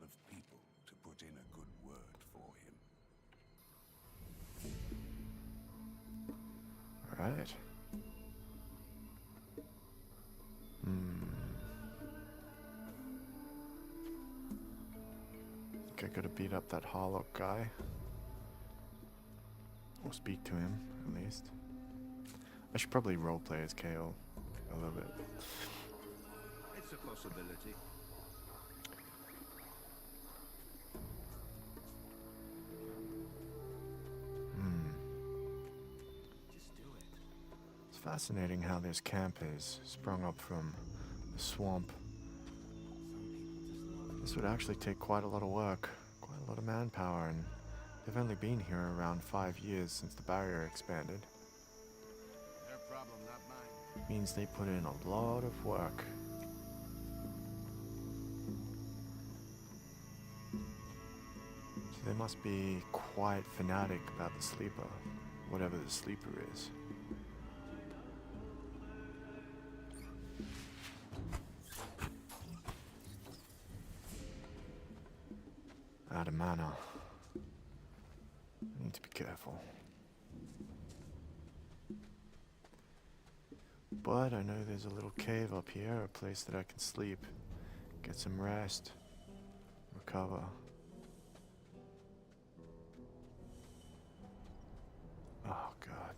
of people to put in a good word for him. Right. Okay, gotta beat up that Harlock guy. Or speak to him, at least. I should probably roleplay as Kale a little bit. It's a possibility. Just do it. It's fascinating how this camp has sprung up from the swamp. This would actually take quite a lot of work, quite a lot of manpower, and they've only been here around 5 years since the barrier expanded. Their problem, not mine. Means they put in a lot of work. So they must be quite fanatic about the sleeper, whatever the sleeper is. Out of mana. I need to be careful. But I know there's a little cave up here, a place that I can sleep, get some rest, recover. Oh God.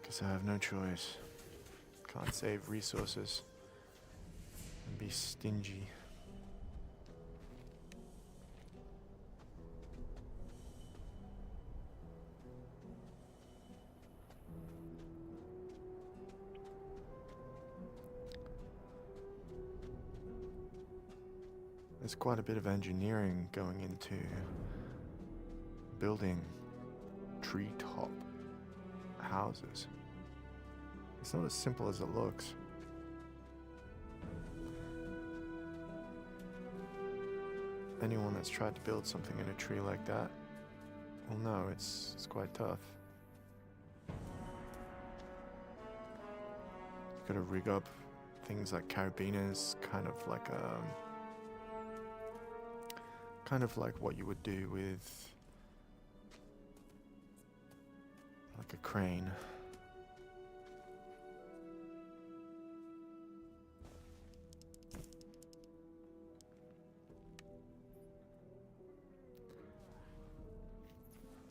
Guess I have no choice. Can't save resources and be stingy. There's quite a bit of engineering going into building treetop houses. It's not as simple as it looks. Anyone that's tried to build something in a tree like that will know it's quite tough. You've got to rig up things like carabiners, kind of like what you would do with like a crane.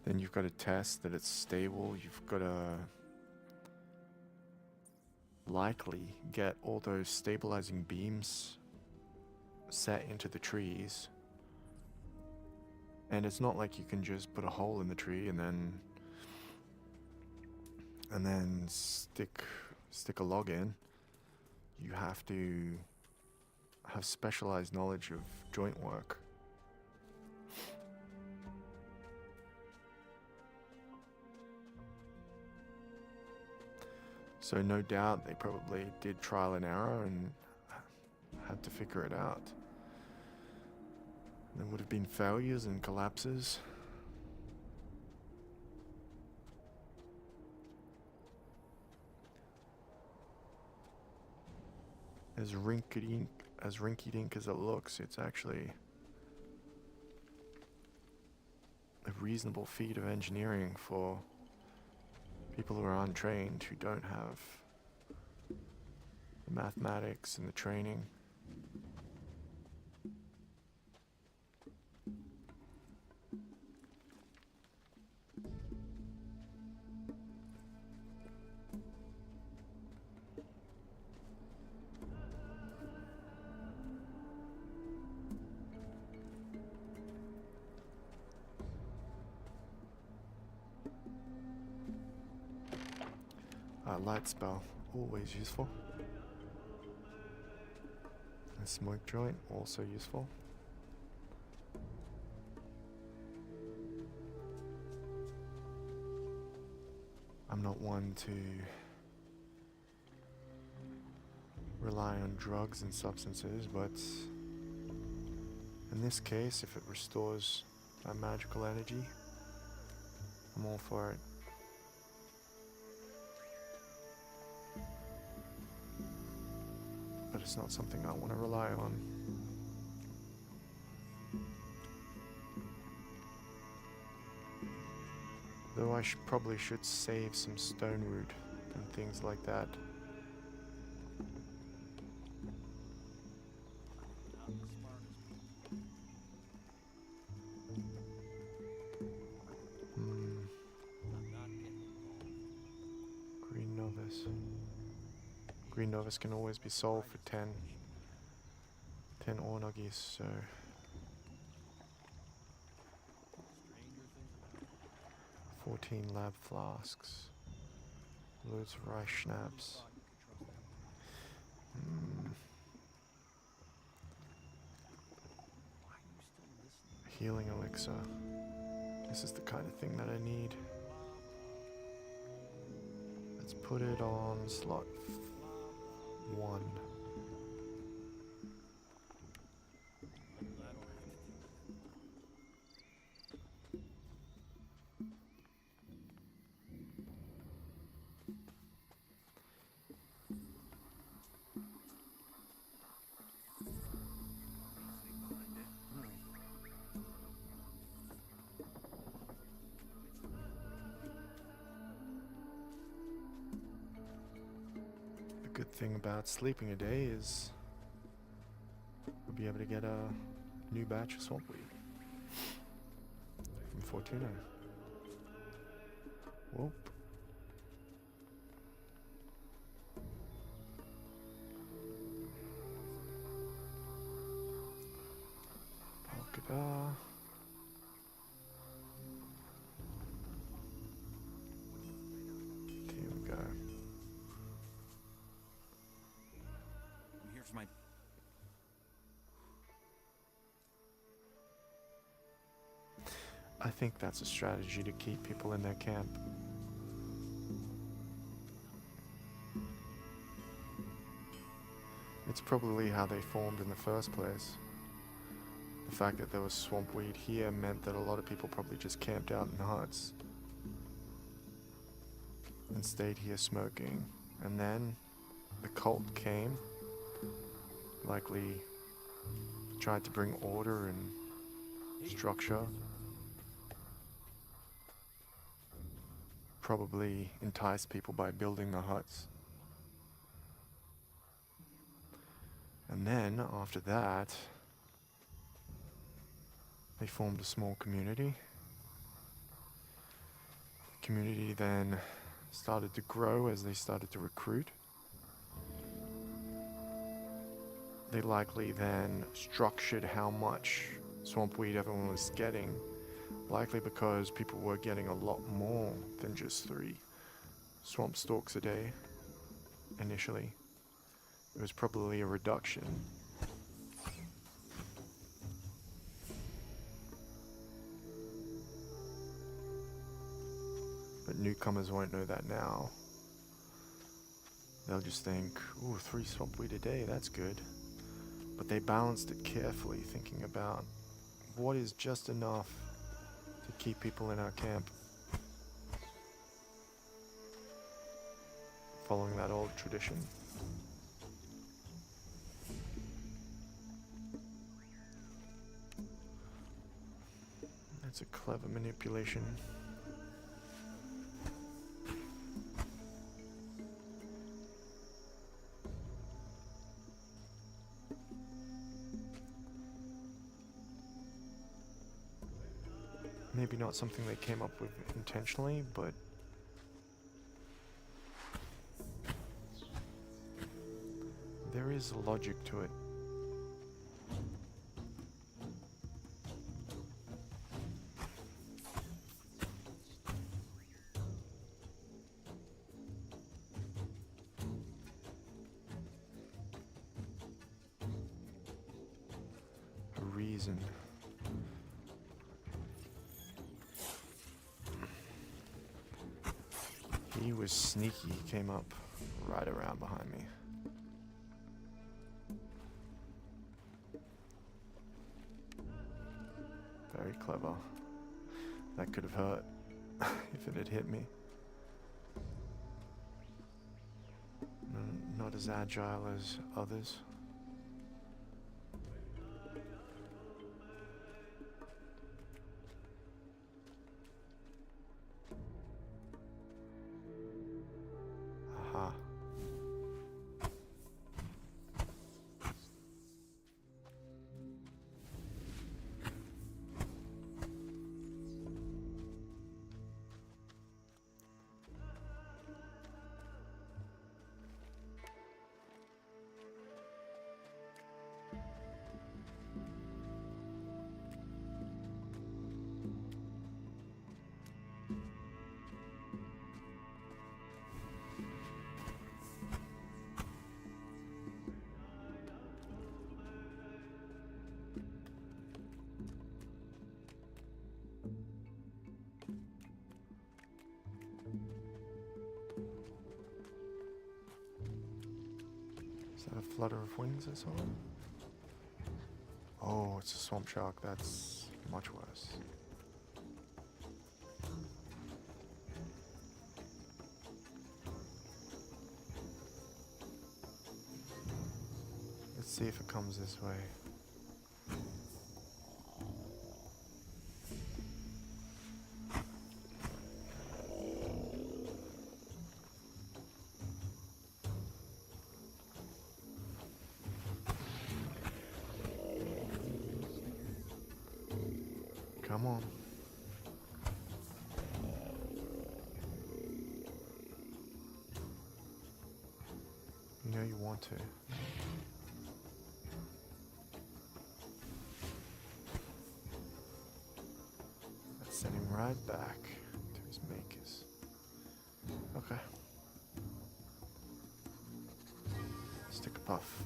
Then you've got to test that it's stable. You've got to likely get all those stabilizing beams set into the trees. And it's not like you can just put a hole in the tree and then stick a log in. You have to have specialized knowledge of joint work. So no doubt they probably did trial and error and had to figure it out. There would have been failures and collapses. As rinky-dink as it looks, it's actually a reasonable feat of engineering for people who are untrained, who don't have the mathematics and the training. Light spell, always useful. And smoke joint, also useful. I'm not one to rely on drugs and substances, but in this case, if it restores my magical energy, I'm all for it. but it's not something I want to rely on. Though I probably should save some stone root and things like that. Green Novice. Green Novice can always be sold for 10 Ornogis, so 14 lab flasks. Loads of rice schnapps. Healing elixir. This is the kind of thing that I need. Let's put it on slot 1. The good thing about sleeping a day is we'll be able to get a new batch of swampweed from Fortuna. Whoop. Palkada. Here we go. I'm here for my... I think that's a strategy to keep people in their camp. It's probably how they formed in the first place. The fact that there was swampweed here meant that a lot of people probably just camped out in huts and stayed here smoking. And then the cult came, likely tried to bring order and structure. Probably enticed people by building the huts. And then, after that, they formed a small community. The community then started to grow as they started to recruit. They likely then structured how much swampweed everyone was getting, likely because people were getting a lot more than just 3 swamp stalks a day initially. It was probably a reduction. But newcomers won't know that now. They'll just think, ooh, 3 swampweed a day, that's good. But they balanced it carefully, thinking about what is just enough to keep people in our camp. Following that old tradition. That's a clever manipulation. Maybe not something they came up with intentionally, but there is logic to it. A reason. He was sneaky, he came up right around behind me. Very clever. That could have hurt if it had hit me. Not as agile as others. a flutter of wings or something? Oh, it's a swamp shark. That's much worse. Let's see if it comes this way. Come on. You know you want to. Let's send him right back to his makers. Okay. Stick a puff.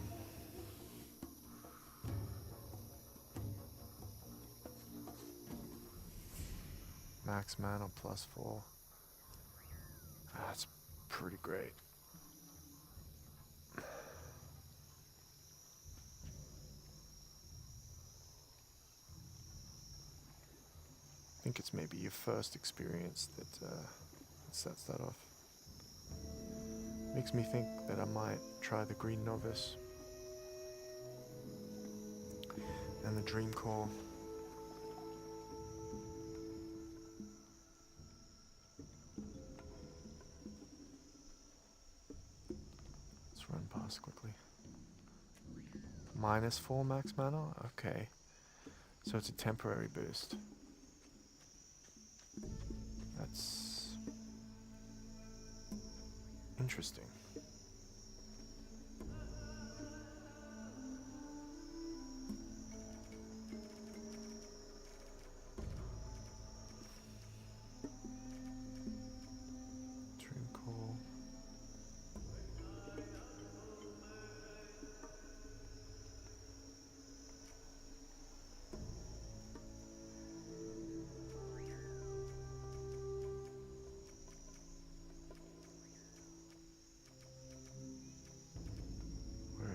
Max mana +4. That's pretty great. I think it's maybe your first experience that sets that off. Makes me think that I might try the Green Novice and the Dream Core. Let's run past quickly. -4 max mana? Okay. So it's a temporary boost. That's interesting. Dream Core.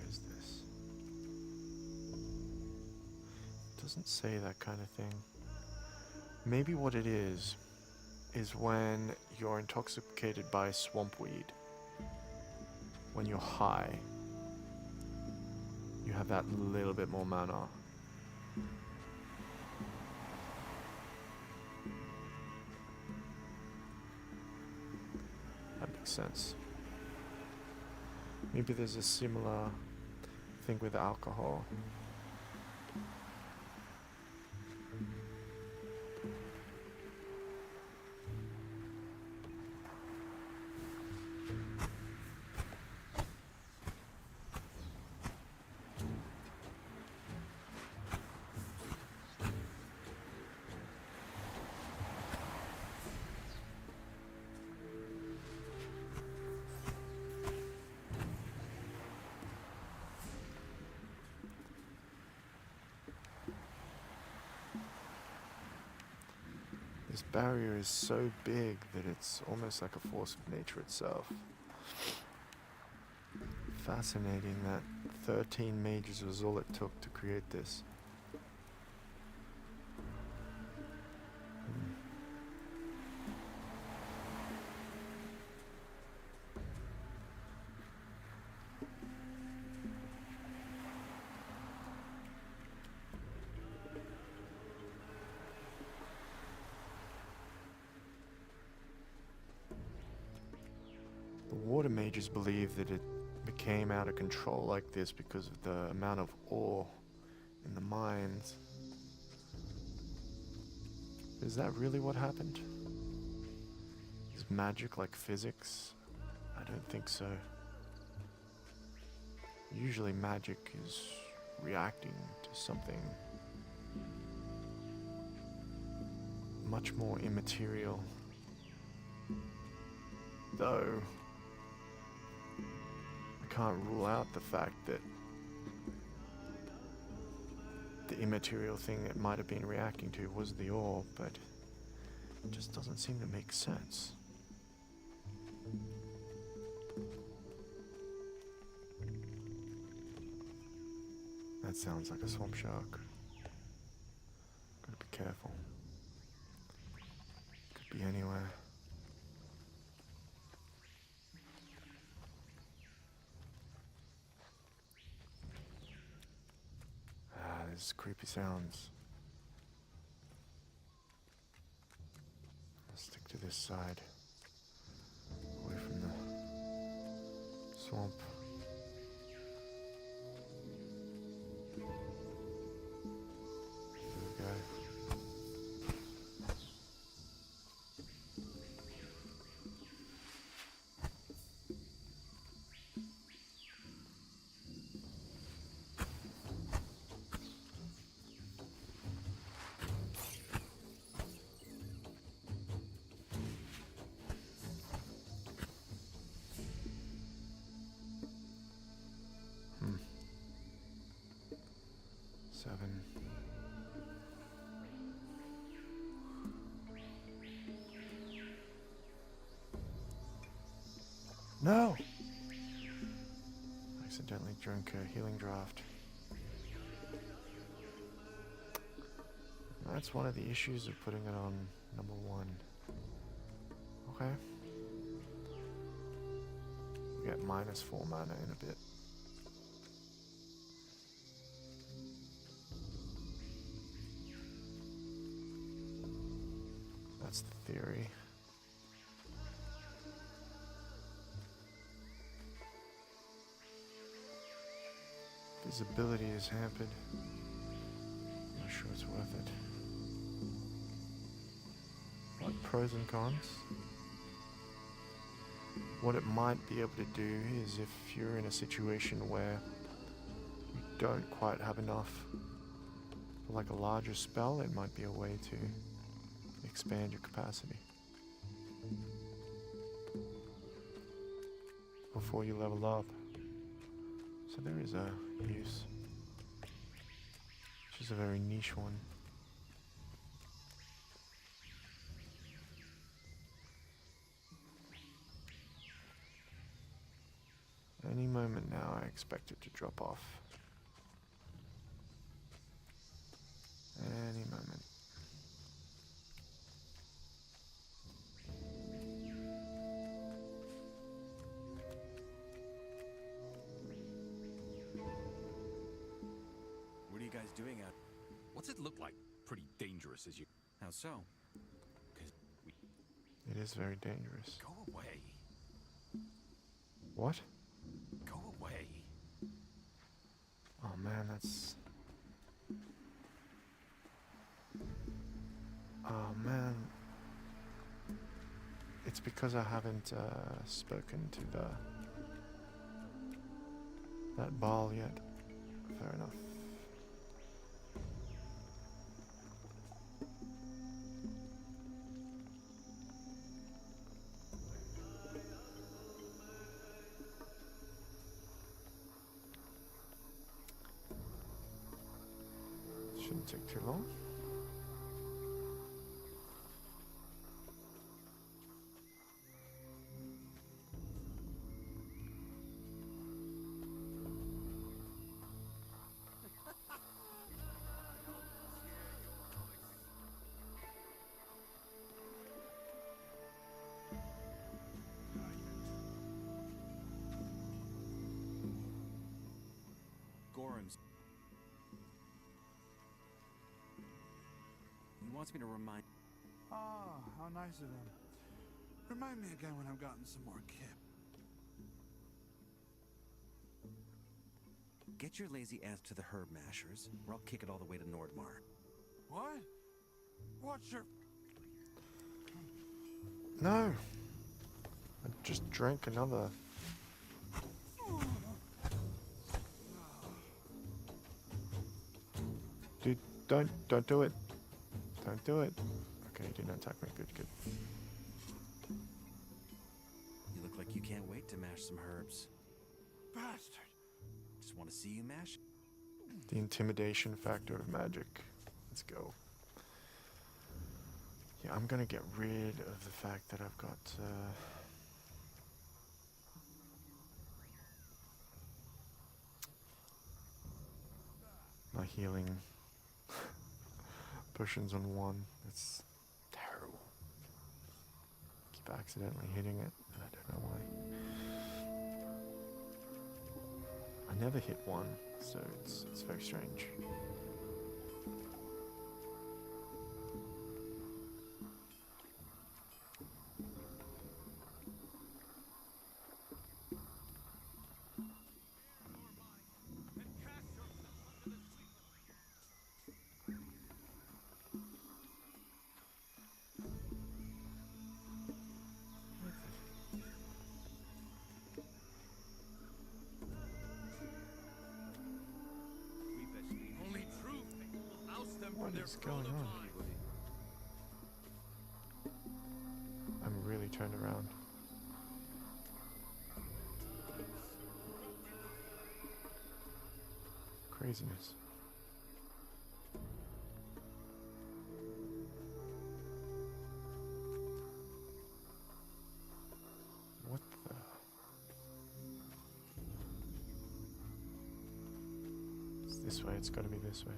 Is this? Doesn't say that kind of thing. Maybe what it is when you're intoxicated by swampweed. When you're high, you have that little bit more mana. That makes sense. Maybe there's a similar thing with alcohol. This barrier is so big that it's almost like a force of nature itself. Fascinating that 13 mages was all it took to create this. The water mages believe that it became out of control like this because of the amount of ore in the mines. Is that really what happened? Is magic like physics? I don't think so. Usually magic is reacting to something much more immaterial. Though I can't rule out the fact that the immaterial thing it might have been reacting to was the ore, but it just doesn't seem to make sense. That sounds like a swamp shark. Gotta be careful. Could be anywhere. There's creepy sounds. I'll stick to this side. Away from the swamp. There we go. Seven. No! Accidentally drank a healing draft. That's one of the issues of putting it on number 1. Okay. We get -4 mana in a bit. That's the theory. Visibility is hampered. I'm not sure it's worth it. What pros and cons? What it might be able to do is if you're in a situation where you don't quite have enough for like a larger spell, it might be a way to expand your capacity before you level up. So there is a use, which is a very niche one. Any moment now I expect it to drop off. Any moment. What are you guys doing out? What's it look like? Pretty dangerous as you... How so? It is very dangerous. Go away. What? Go away. Oh man, that's... Oh man. It's because I haven't spoken to that ball yet. Fair enough. Shouldn't take too long. Gorham's. He wants me to remind... Ah, how nice of him. Remind me again when I've gotten some more kip. Get your lazy ass to the herb mashers, or I'll kick it all the way to Nordmar. What? What's your... No! I just drank another. Dude, don't do it. Don't do it. Okay, you didn't attack me. Good, good. You look like you can't wait to mash some herbs. Bastard! Just want to see you mash. The intimidation factor of magic. Let's go. Yeah, I'm gonna get rid of the fact that I've got my healing potions on one. It's terrible. Keep accidentally hitting it, and I don't know why. I never hit one, so it's very strange. Only truth will oust them What from their is going throne of on? lies. I'm really turned around. Craziness. What the? It's this way, it's gotta be this way.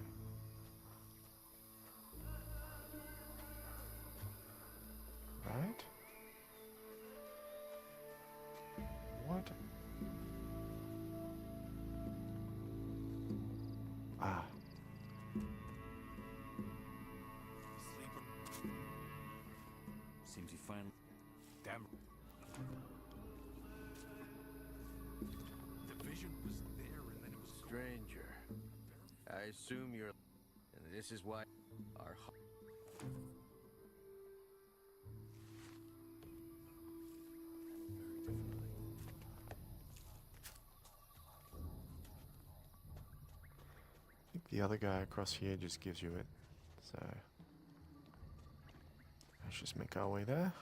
Right? What? Ah. Sleeper. Seems you finally... Damn. The vision was there and then it was gone. Stranger, I assume you're... And this is why our... I think the other guy across here just gives you it. So let's just make our way there.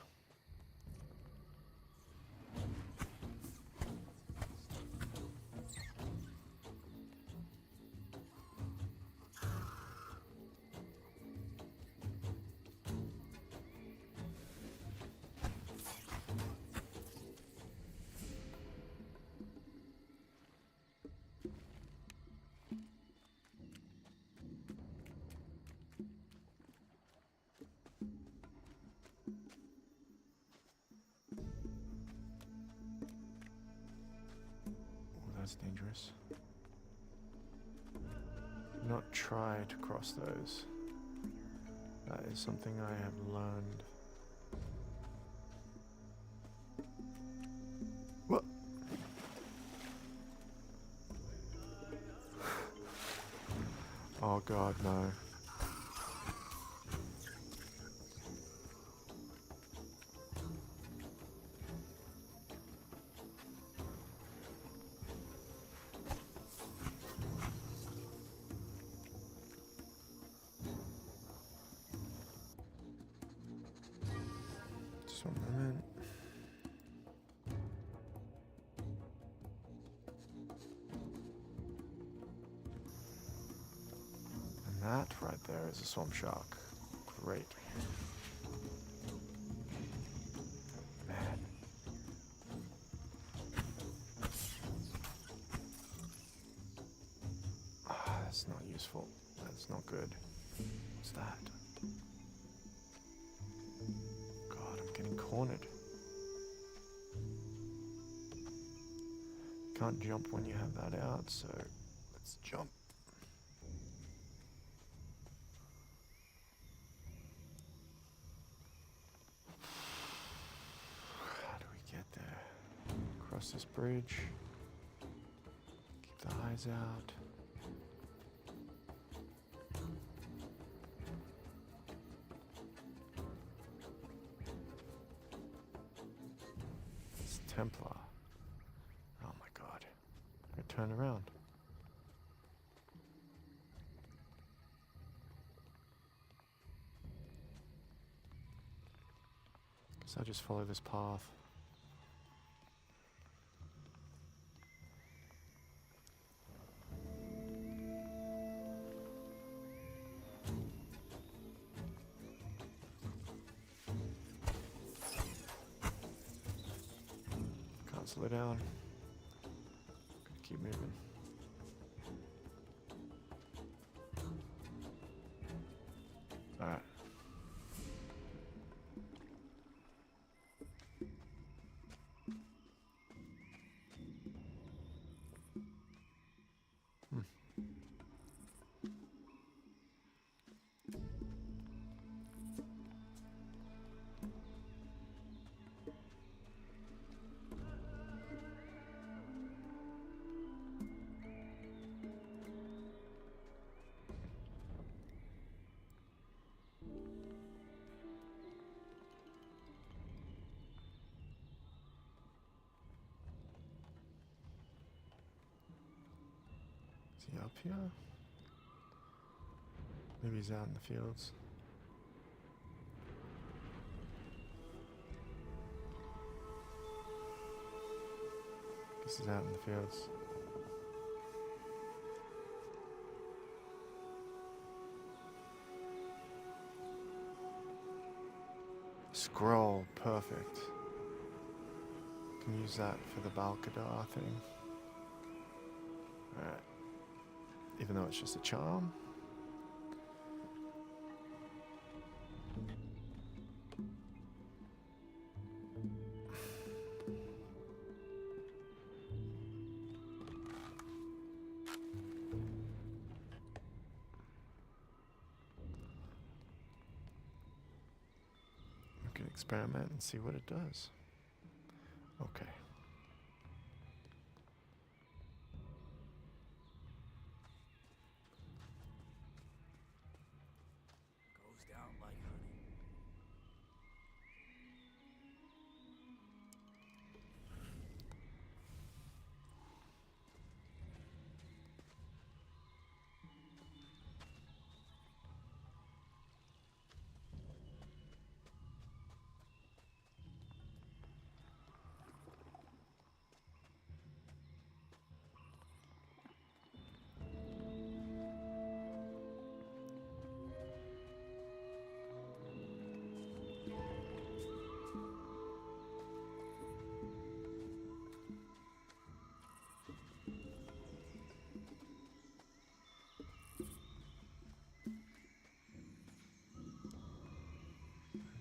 That's dangerous. Not try to cross those. That is something I have learned. What? Oh god, no. Just 1 moment. And that right there is a swamp shark. Great. Man. Ah, that's not useful. That's not good. What's that? God, I'm getting cornered. Can't jump when you have that out, so let's jump. How do we get there? Cross this bridge. Keep the eyes out. It's Templar. Oh my god. I turn around. Guess I'll just follow this path. Can't slow down. Gotta keep moving. he up here? Maybe he's out in the fields. Guess he's out in the fields. Scroll, perfect. Can use that for the Balkadar thing. Alright. Even though it's just a charm. We can experiment and see what it does. Okay. Goes down like honey.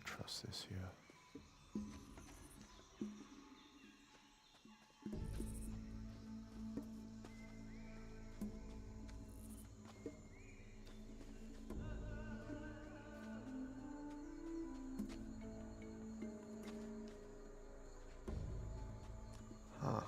Trust this here. Huh.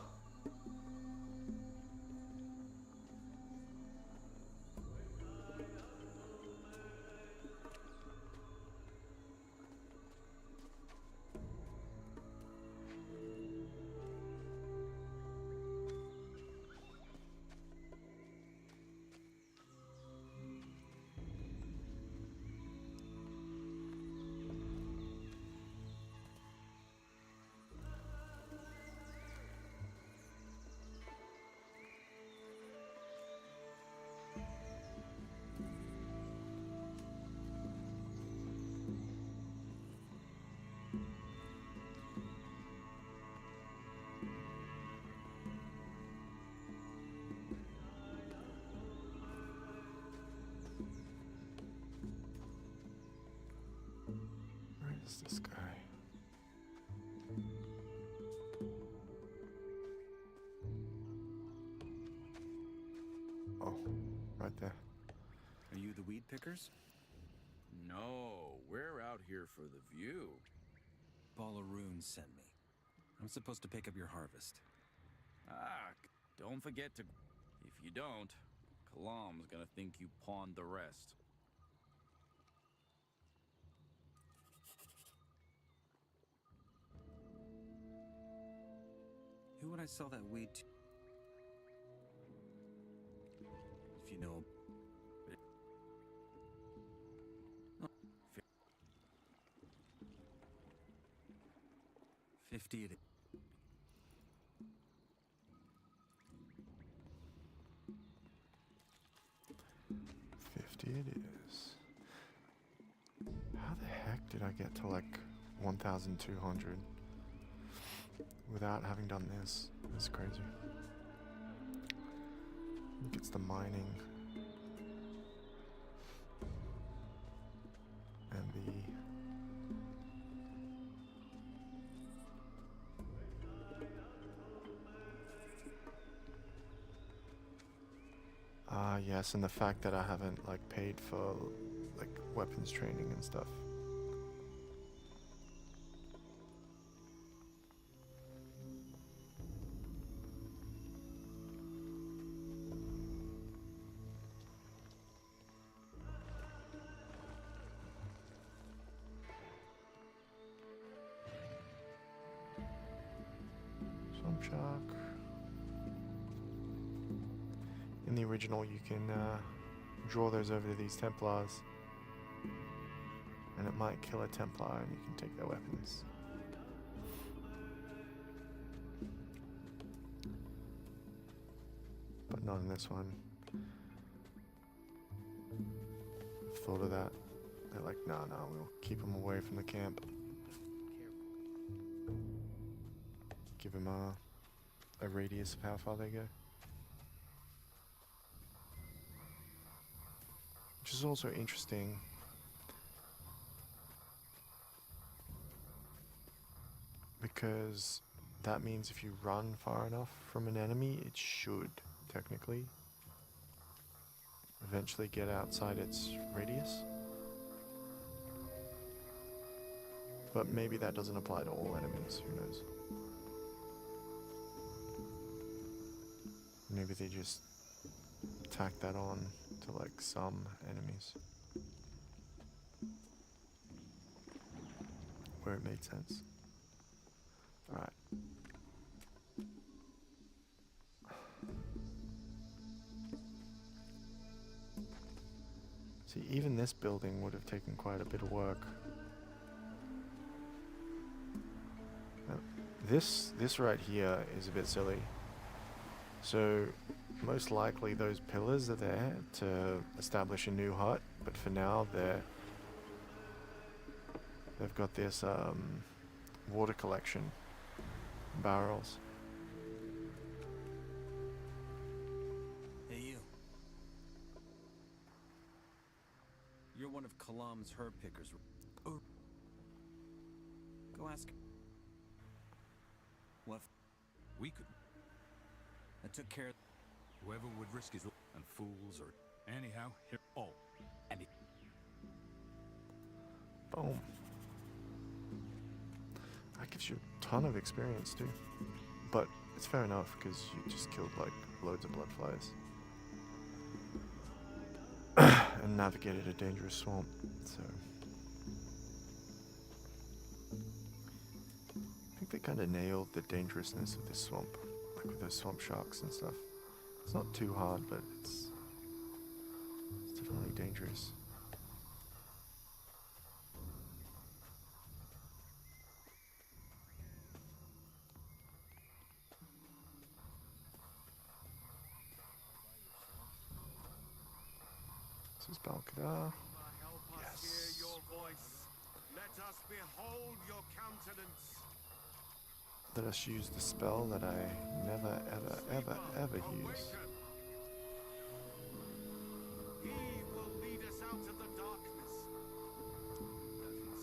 Where is this guy? Oh, right there. Are you the weed pickers? No, we're out here for the view. Ballaroon sent me. I'm supposed to pick up your harvest. Don't forget to... If you don't, Kalam's gonna think you pawned the rest. Who would I sell that weed to? If you know... Oh, 50 it is. 50 it is. How the heck did I get to like 1,200 without having done this? That's crazy. I think it's the mining and the... yes, and the fact that I haven't like paid for like weapons training and stuff. Swamp shark. In the original, you can draw those over to these Templars, and it might kill a Templar, and you can take their weapons. But not in this one. Thought of that. They're like, no, we'll keep them away from the camp. Give them a radius of how far they go. Which is also interesting. Because that means if you run far enough from an enemy, it should, technically, eventually get outside its radius. But maybe that doesn't apply to all enemies, who knows. Maybe they just tack that on to like some enemies. Where it made sense. Alright. See, even this building would have taken quite a bit of work. This right here is a bit silly. So, most likely those pillars are there to establish a new hut, but for now they've got this water collection barrels. Hey, you. You're one of Kalam's herb pickers. Or go ask. What? We could. I took care of. Whoever would risk his and fools or anyhow here. Oh, and Boom. That gives you a ton of experience too. But it's fair enough because you just killed like loads of blood flies. And navigated a dangerous swamp, so. I think they kind of nailed the dangerousness of this swamp. Like with those swamp sharks and stuff. It's not too hard, but it's definitely dangerous. This is Balcadar. Yes. Hear your voice. Let us behold your countenance. Let us use the spell that I never, ever use. He will lead us out of the darkness.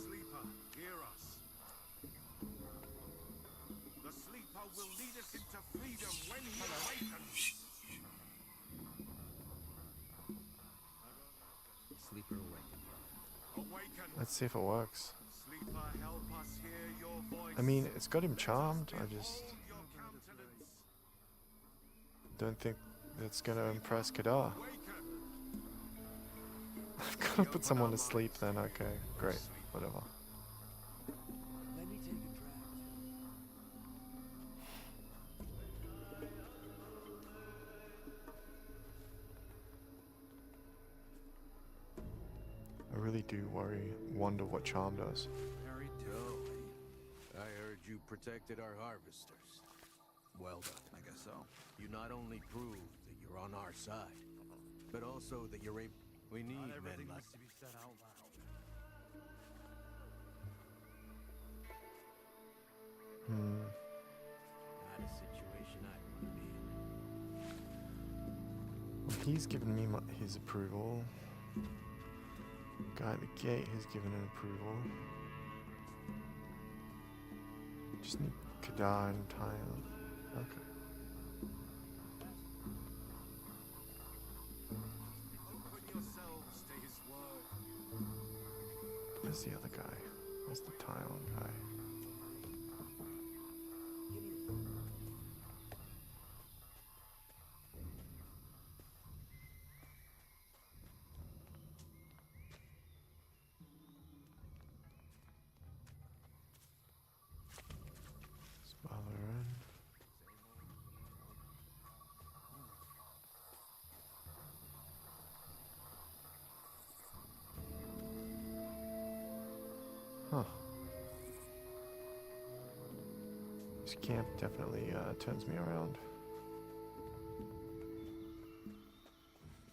Sleeper, hear us. The sleeper will lead us into freedom when he awakens. Sleeper awakened. Awaken. Let's see if it works. Sleeper, help us hear your voice. I mean, it's got him charmed. I just Behold your countenance. don't think that's gonna impress Kadar. Awaken. I've gotta put someone to sleep then. Okay, great. Whatever. Let me take a draft. I really do wonder what charm does. Very I heard you protected our harvesters. Well done. I guess so. You not only proved that you're on our side, but also that you're able. We need men like to be said out loud. not a situation I want to be in. Well, he's given me his approval. Guy at the gate has given an approval. Just need Kadar and Tyon. Okay. Open yourselves to his word. Where's the other guy? Where's the Tyon guy? Spalaran. Huh. This camp definitely turns me around.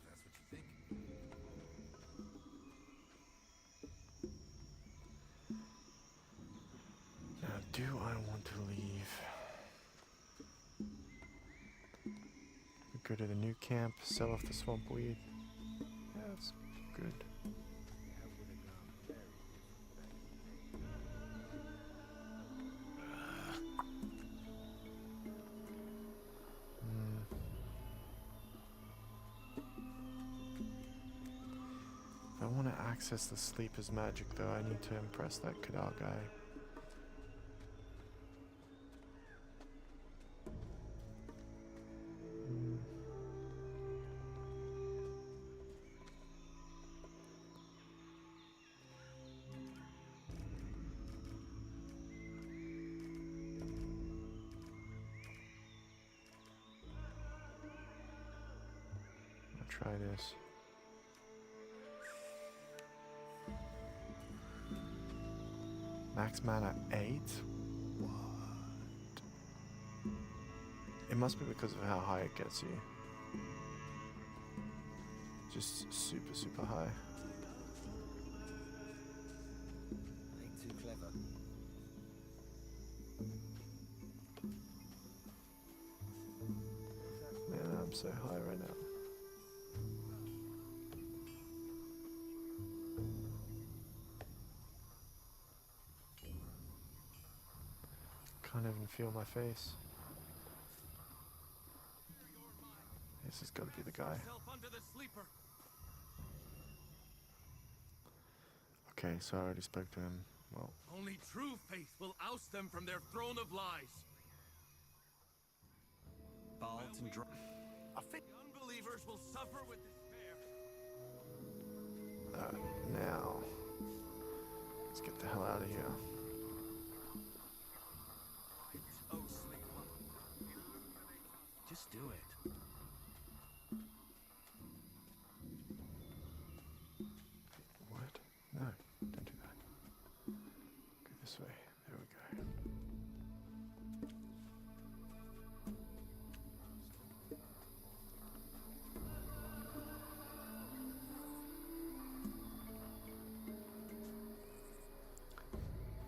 That's what you think. Now, do I want to leave? Go to the new camp, sell off the swamp weed. Yeah, that's good. If I want to access the sleeper's magic, though, I need to impress that Kadar guy. I'll try this. Max mana 8? What? It must be because of how high it gets you. Just super, super high. Ain't too clever. Man, I'm so high right now. Can't even feel my face. This has got to be the guy. Okay, so I already spoke to him. Well, Only true faith will oust them from their throne of lies. Balt and dry. The unbelievers will suffer with despair. now. Let's get the hell out of here. Oh, sleeper. Just do it. What? No, don't do that. Go this way. There we go.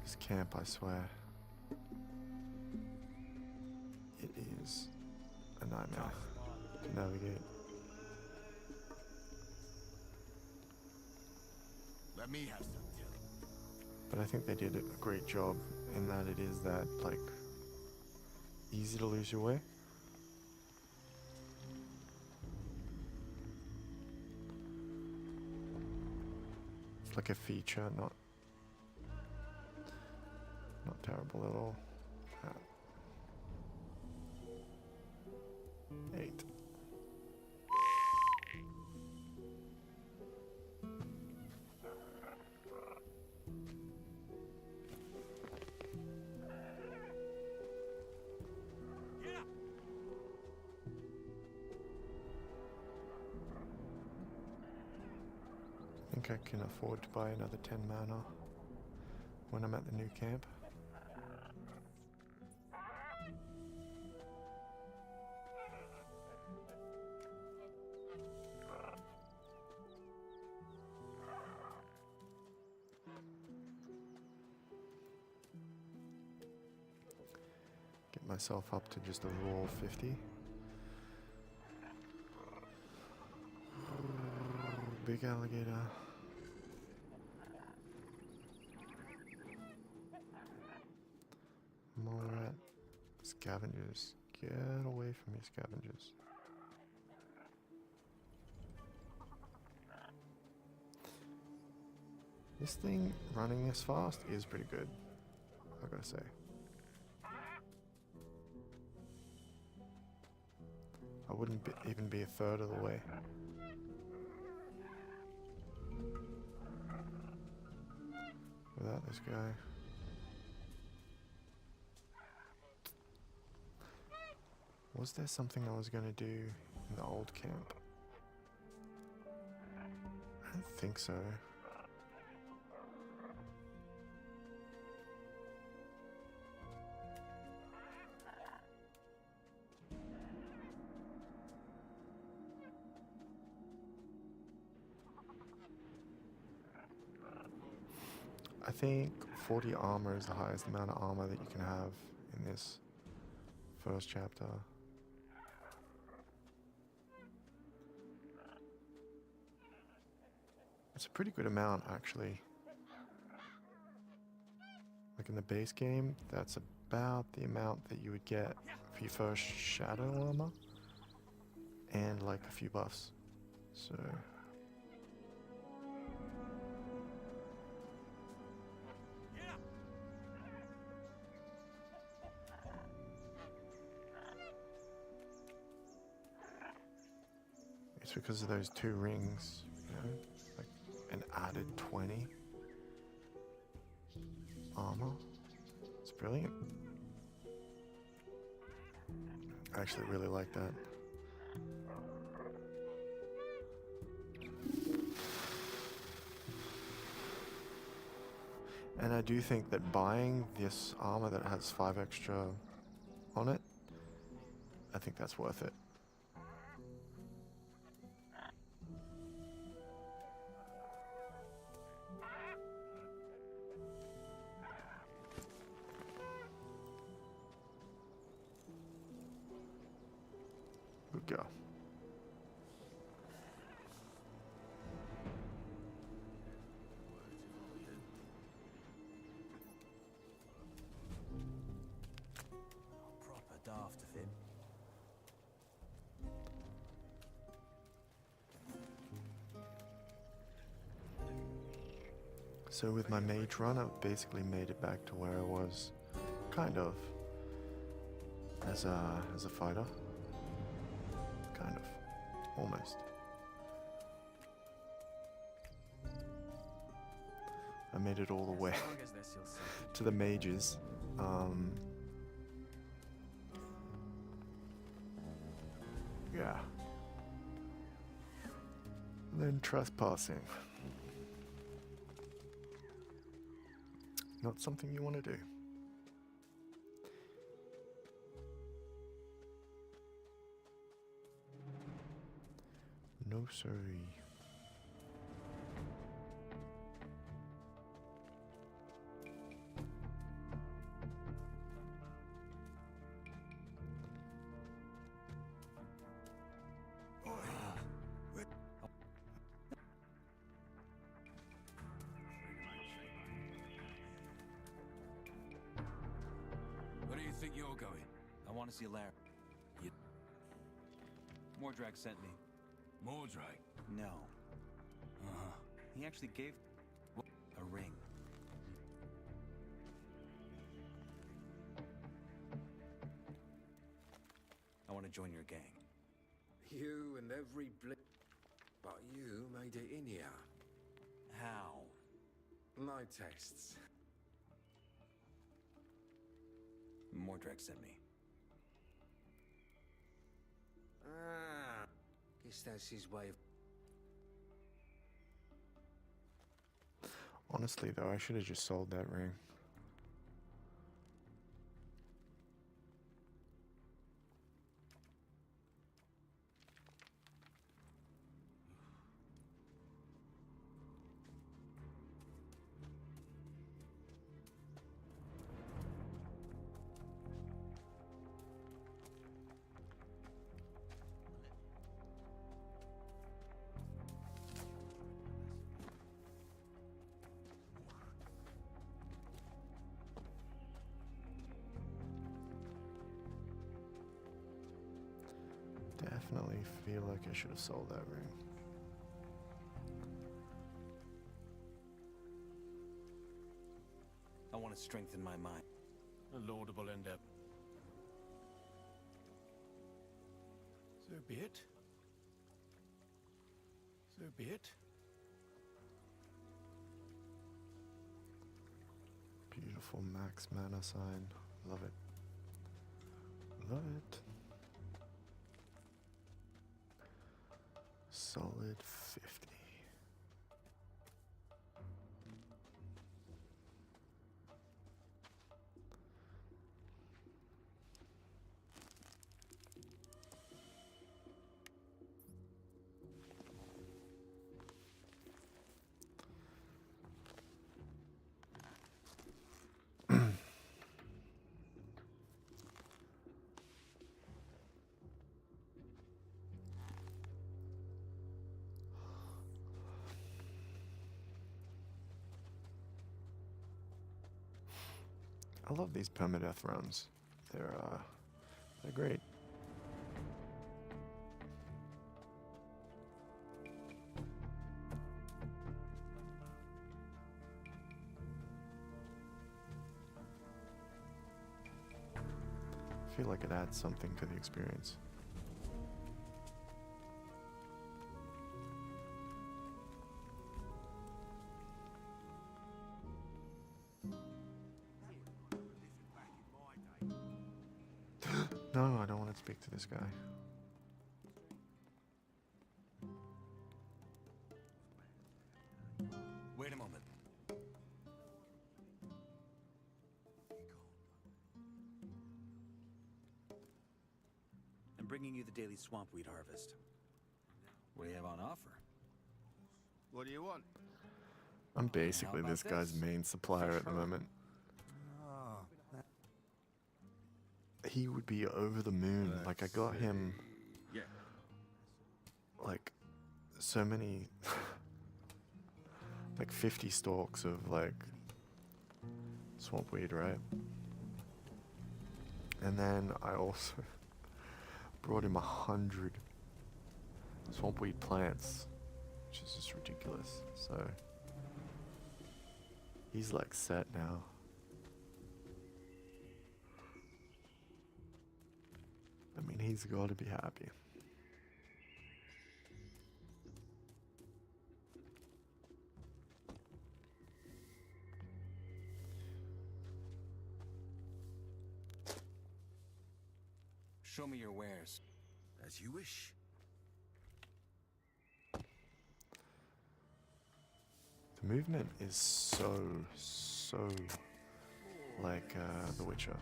This camp, I swear. It is a nightmare to navigate. Let me have some too. But I think they did a great job in that it is that, like, easy to lose your way. It's like a feature, not terrible at all. 8. I think I can afford to buy another 10 mana when I'm at the new camp. Get myself up to just a raw 50. Big alligator. Mole rat. Scavengers. Get away from me, scavengers. This thing running this fast is pretty good, I gotta say. I wouldn't even be a third of the way. Without this guy. Was there something I was gonna do in the old camp? I don't think so. I think 40 armor is the highest amount of armor that you can have in this first chapter. It's a pretty good amount, actually. Like in the base game, that's about the amount that you would get for your first shadow armor. And like a few buffs. So... it's because of those 2 rings, you know, like an added 20 armor. It's brilliant. I actually really like that. And I do think that buying this armor that has 5 extra on it, I think that's worth it. Good go. Proper daft of him. So with my mage run, I've basically made it back to where I was, kind of, as a fighter. Kind of. Almost. I made it all the way to the mages. Yeah. And then trespassing. Not something you want to do. No sorry. Where do you think you're going? I want to see Larry. Mordrag sent me. Mordrag? No. Uh-huh. He actually gave a ring. I want to join your gang. You and every but you made it in here. How? My tests. Mordrag sent me. Ah, guess that's his way of... Honestly though, I should have just sold that ring. Definitely feel like I should have sold that ring. I want to strengthen my mind. A laudable endeavor. So be it. So be it. Beautiful max mana sign. Love it. Love it. Solid 50. I love these permadeath runs. They're great. I feel like it adds something to the experience. No, I don't want to speak to this guy. Wait a moment. I'm bringing you the daily swampweed harvest. What do you have on offer? What do you want? I'm basically about this guy's this? main supplier at the moment. Oh, He would be over the moon. Like, I got him, Yeah. like, so many, like 50 stalks of, like, swampweed, right? And then I also brought him 100 swampweed plants, which is just ridiculous. So he's like set now. I mean, he's got to be happy. Show me your wares. As you wish. The movement is so like The Witcher,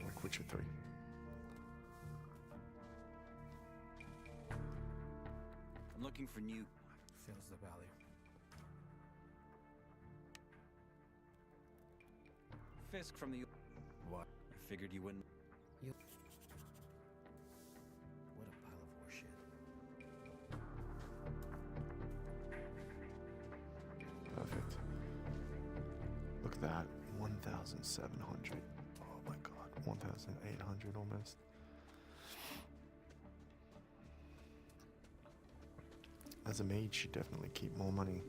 like Witcher 3. I'm looking for new. fills the valley. Fisk from the. What? I figured you wouldn't. What a pile of horseshit. Perfect. Look at that, 1,700. Oh my god, 1,800 almost. As a mage, you definitely keep more money.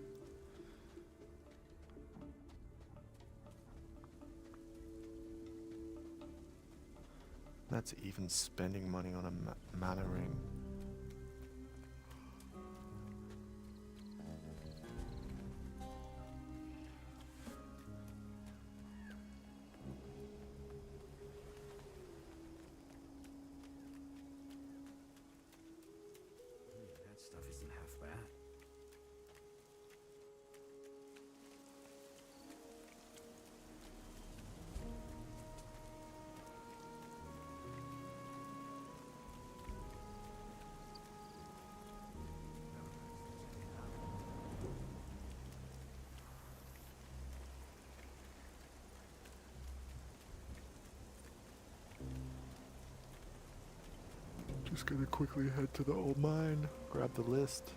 That's even spending money on a mana ring. That stuff isn't half bad. Just gonna quickly head to the old mine, grab the list.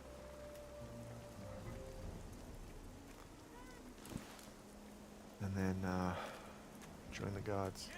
And then join the gods.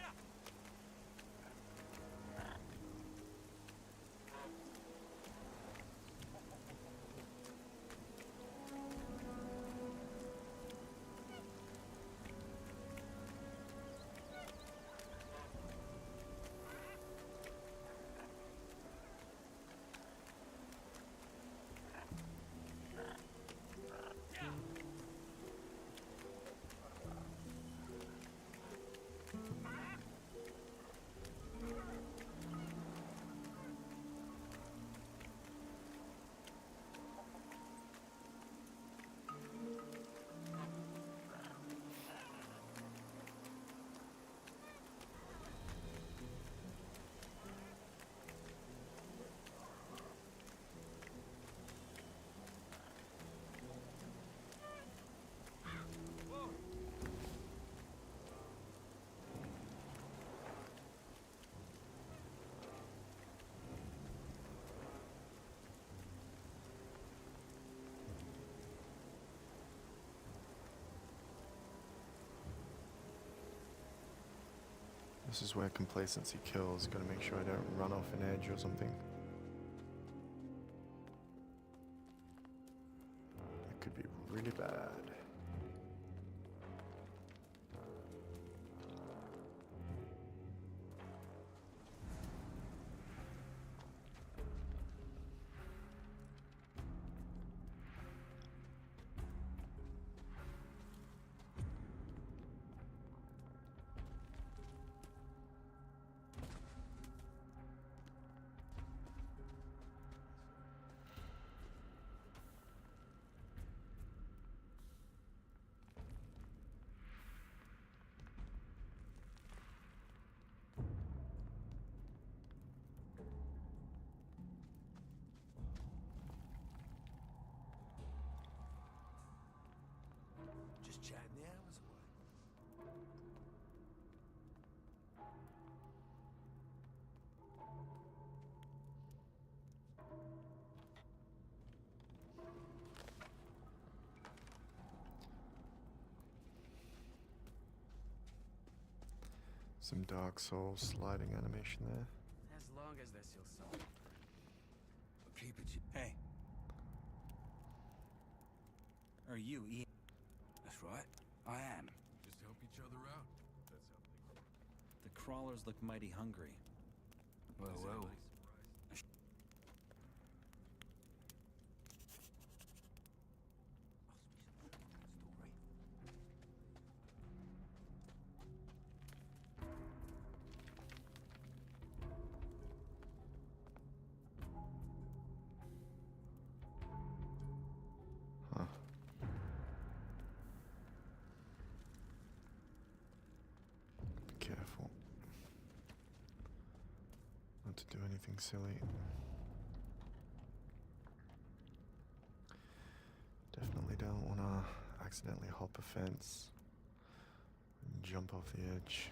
This is where complacency kills. Gotta make sure I don't run off an edge or something. It could be really bad. Just chatting the hours away. Some Dark Souls sliding animation there. As long as they're still solid. Keep it. Hey. Are you Ian? That's right. I am. Just help each other out. That's how things. The crawlers look mighty hungry. Whoa, whoa. Huh. Be careful. Not to do anything silly. Definitely don't want to accidentally hop a fence and jump off the edge.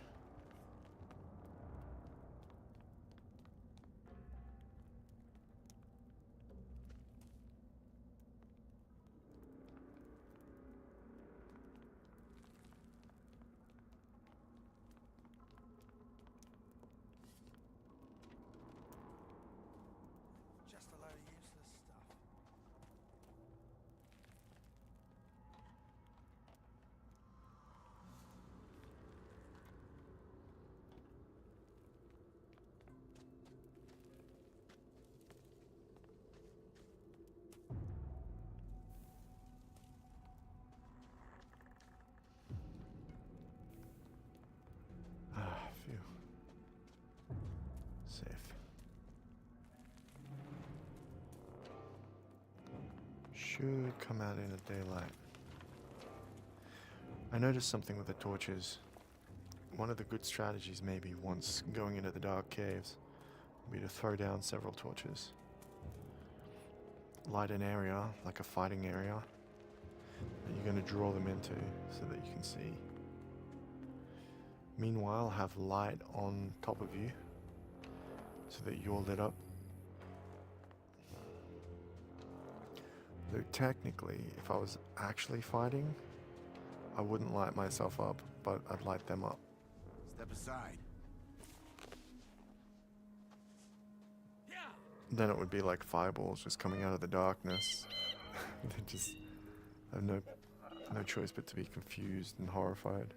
Just a load of useless stuff. Ah, phew. Safe. Should come out in the daylight. I noticed something with the torches. One of the good strategies maybe once going into the dark caves would be to throw down several torches. Light an area, like a fighting area, that you're going to draw them into so that you can see. Meanwhile, have light on top of you so that you're lit up. Though technically, if I was actually fighting, I wouldn't light myself up, but I'd light them up. Step aside. Then it would be like fireballs just coming out of the darkness. They just have no choice but to be confused and horrified.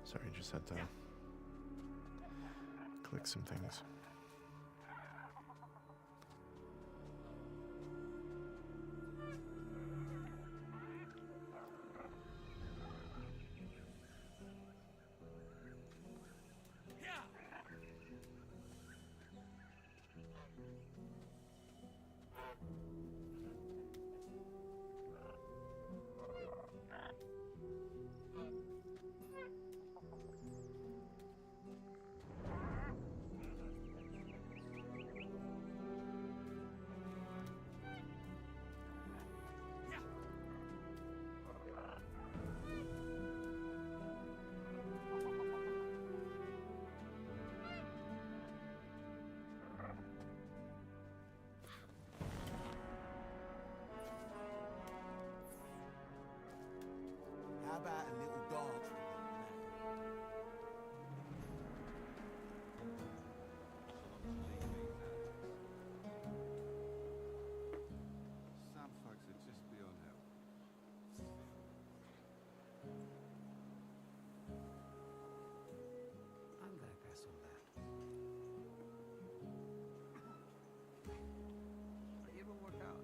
Sorry, just had to click some things. about a little dance with Some folks are just beyond help. I'm gonna pass on that. It will work out.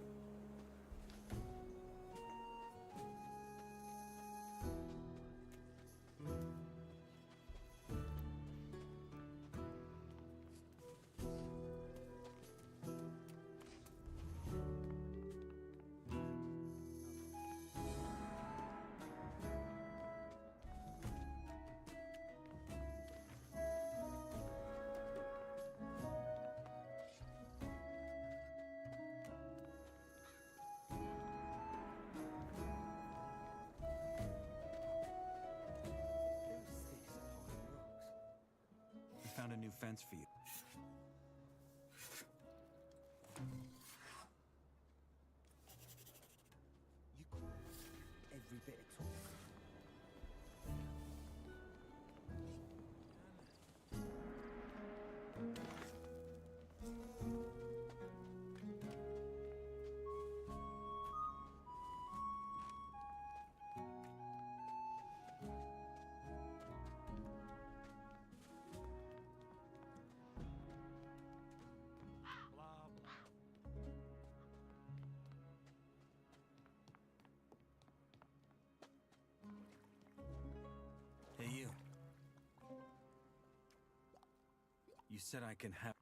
We found a new fence for you. you every bit of talk. Hey, you. You said I can have...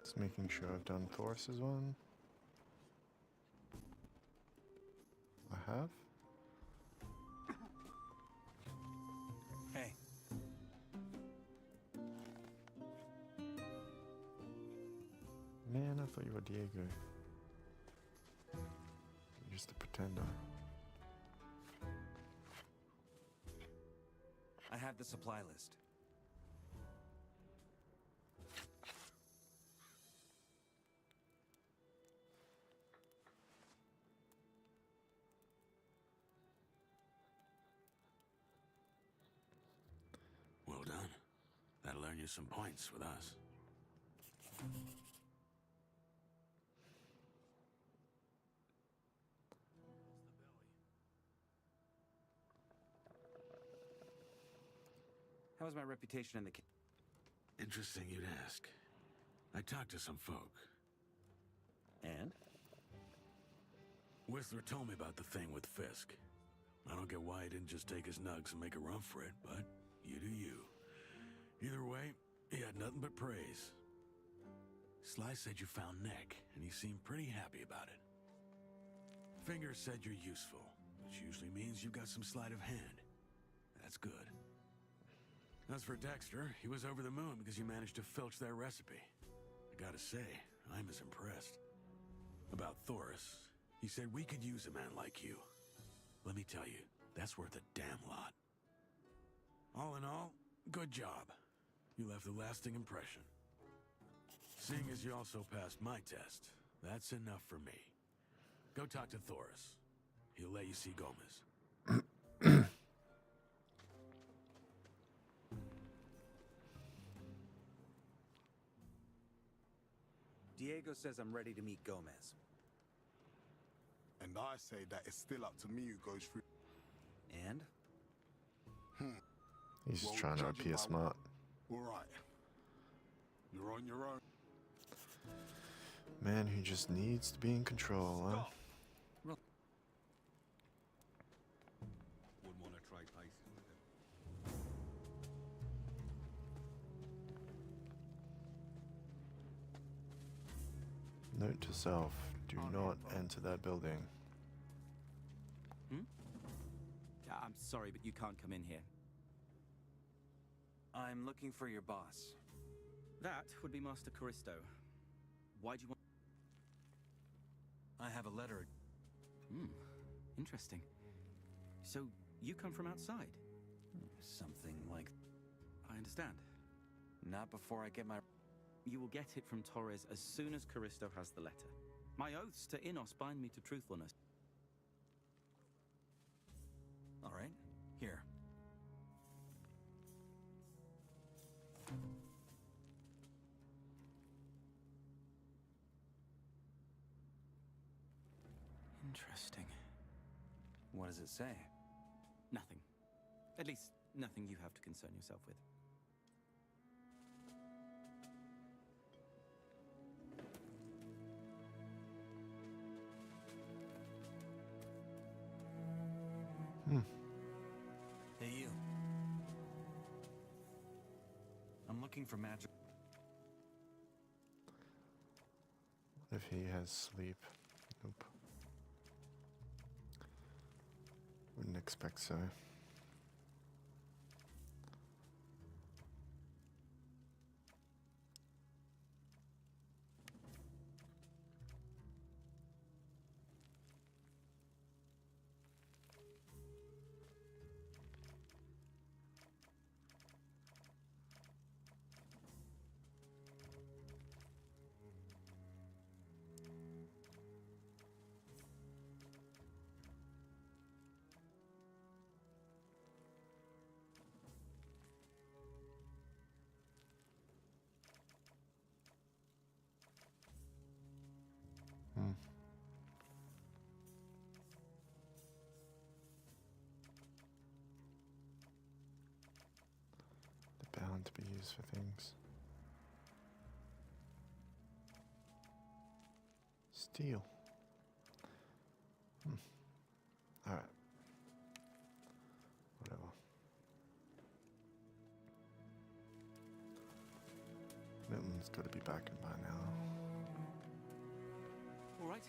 Just making sure I've done Thoris's one. I have. Hey. Man, I thought you were Diego. You're just a pretender. I have the supply list. Well done. That'll earn you some points with us. How is my reputation in the... Interesting you'd ask. I talked to some folk. And? Whistler told me about the thing with Fisk. I don't get why he didn't just take his nugs and make a run for it, but you do you. Either way, he had nothing but praise. Sly said you found Nick, and he seemed pretty happy about it. Fingers said you're useful, which usually means you've got some sleight of hand. That's good. As for Dexter, he was over the moon because you managed to filch that recipe. I gotta say, I'm as impressed. About Thoris, he said we could use a man like you. Let me tell you, that's worth a damn lot. All in all, good job. You left a lasting impression. Seeing as you also passed my test, that's enough for me. Go talk to Thoris. He'll let you see Gomez. Diego says I'm ready to meet Gomez. And I say that it's still up to me who goes through. And? He's just Well, trying to judging appear by- smart. All right. You're on your own. Man who just needs to be in control, huh? Stop. Wouldn't want to trade places with him. Note to self, do not enter that building. I'm sorry, but you can't come in here. I'm looking for your boss. That would be Master Callisto. Why do you want... I have a letter. Interesting. So, you come from outside? Something like... I understand. Not before I get my... You will get it from Torres as soon as Callisto has the letter. My oaths to Innos bind me to truthfulness. All right, here. Interesting. What does it say? Nothing. At least, nothing you have to concern yourself with. Hey, you. I'm looking for magic. What if he has sleep? Nope. Wouldn't expect so. They're bound to be used for things. Steel. Alright. Whatever. Milton's got to be back in by now. All right.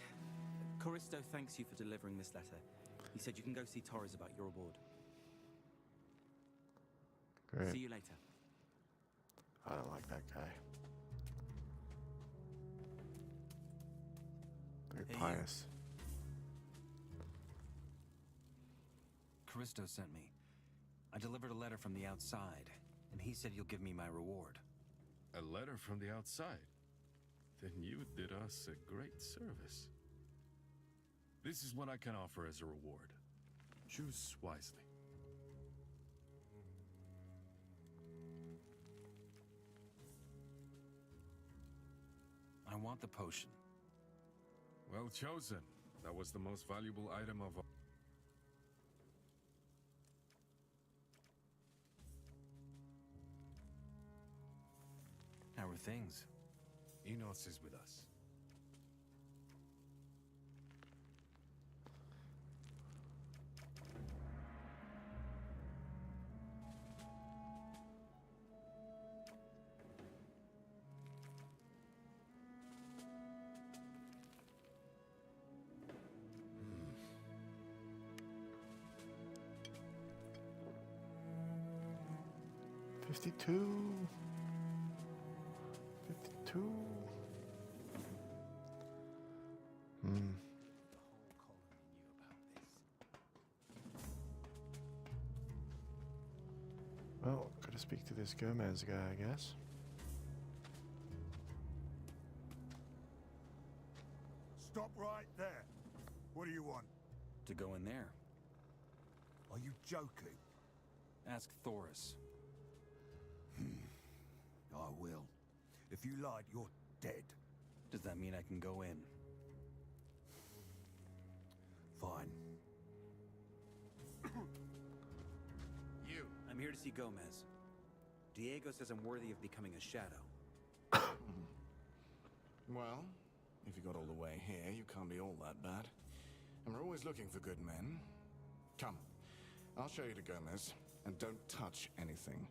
Callisto thanks you for delivering this letter. He said you can go see Torres about your reward. Great. See you later. I don't like that guy. Very Hey, you. pious. Callisto sent me. I delivered a letter from the outside, and he said you'll give me my reward. A letter from the outside? Then you did us a great service. This is what I can offer as a reward. Choose wisely. I want the potion. Well chosen. That was the most valuable item of all. How are things? Innos is with us. Hmm. 52. 52. Well, gotta speak to this Gomez guy, I guess. Stop right there. What do you want? To go in there. Are you joking? Ask Thoris. I will. If you lied, you're dead. Does that mean I can go in? Fine. You. I'm here to see Gomez. Diego says I'm worthy of becoming a shadow. Well, if you got all the way here, you can't be all that bad. And we're always looking for good men. Come, I'll show you to Gomez, and don't touch anything.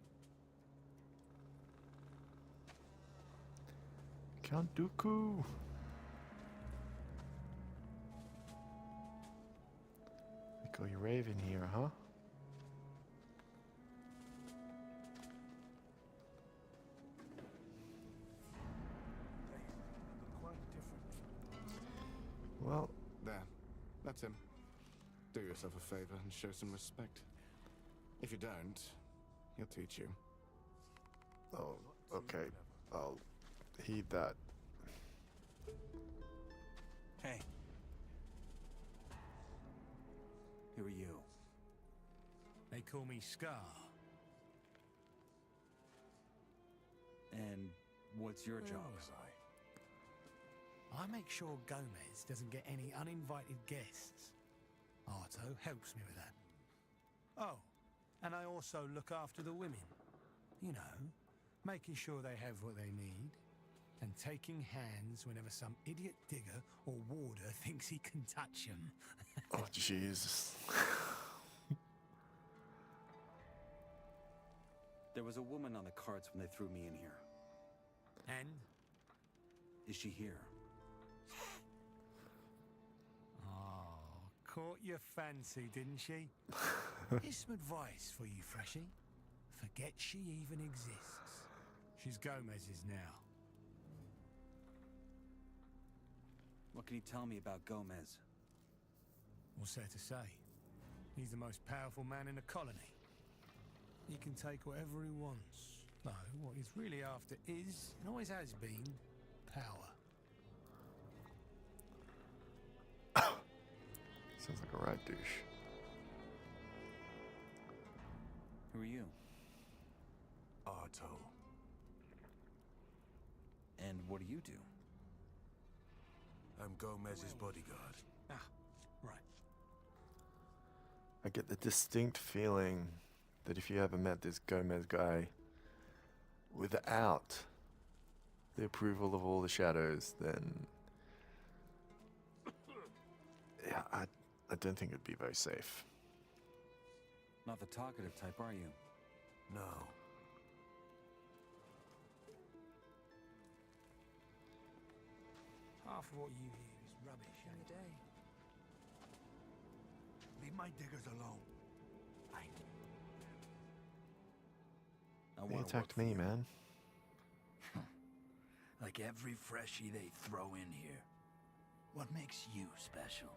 Count Dooku. They call you Raven here, huh? him. Do yourself a favor and show some respect. If you don't, he'll teach you. Oh, okay. I'll heed that. Hey. Who are you? They call me Scar. And what's your job? I make sure Gomez doesn't get any uninvited guests. Arto helps me with that. Oh, and I also look after the women. You know, making sure they have what they need, and taking hands whenever some idiot digger or warder thinks he can touch them. Oh, Jesus. There was a woman on the carts when they threw me in here. And? Is she here? Oh, caught your fancy, didn't she? Here's some advice for you, Freshie. Forget she even exists. She's Gomez's now. What can you tell me about Gomez? What's there to say? He's the most powerful man in the colony. He can take whatever he wants. No, what he's really after is, and always has been, power. Sounds like a right douche. Who are you? Arto. And what do you do? I'm Gomez's bodyguard. Ah, right. I get the distinct feeling that if you ever met this Gomez guy without the approval of all the shadows, then yeah, I don't think it'd be very safe. Not the talkative type, are you? No. Half of what you hear is rubbish any day. Leave my diggers alone. I They wanna attacked work me, for you. man. Like every freshie they throw in here. What makes you special?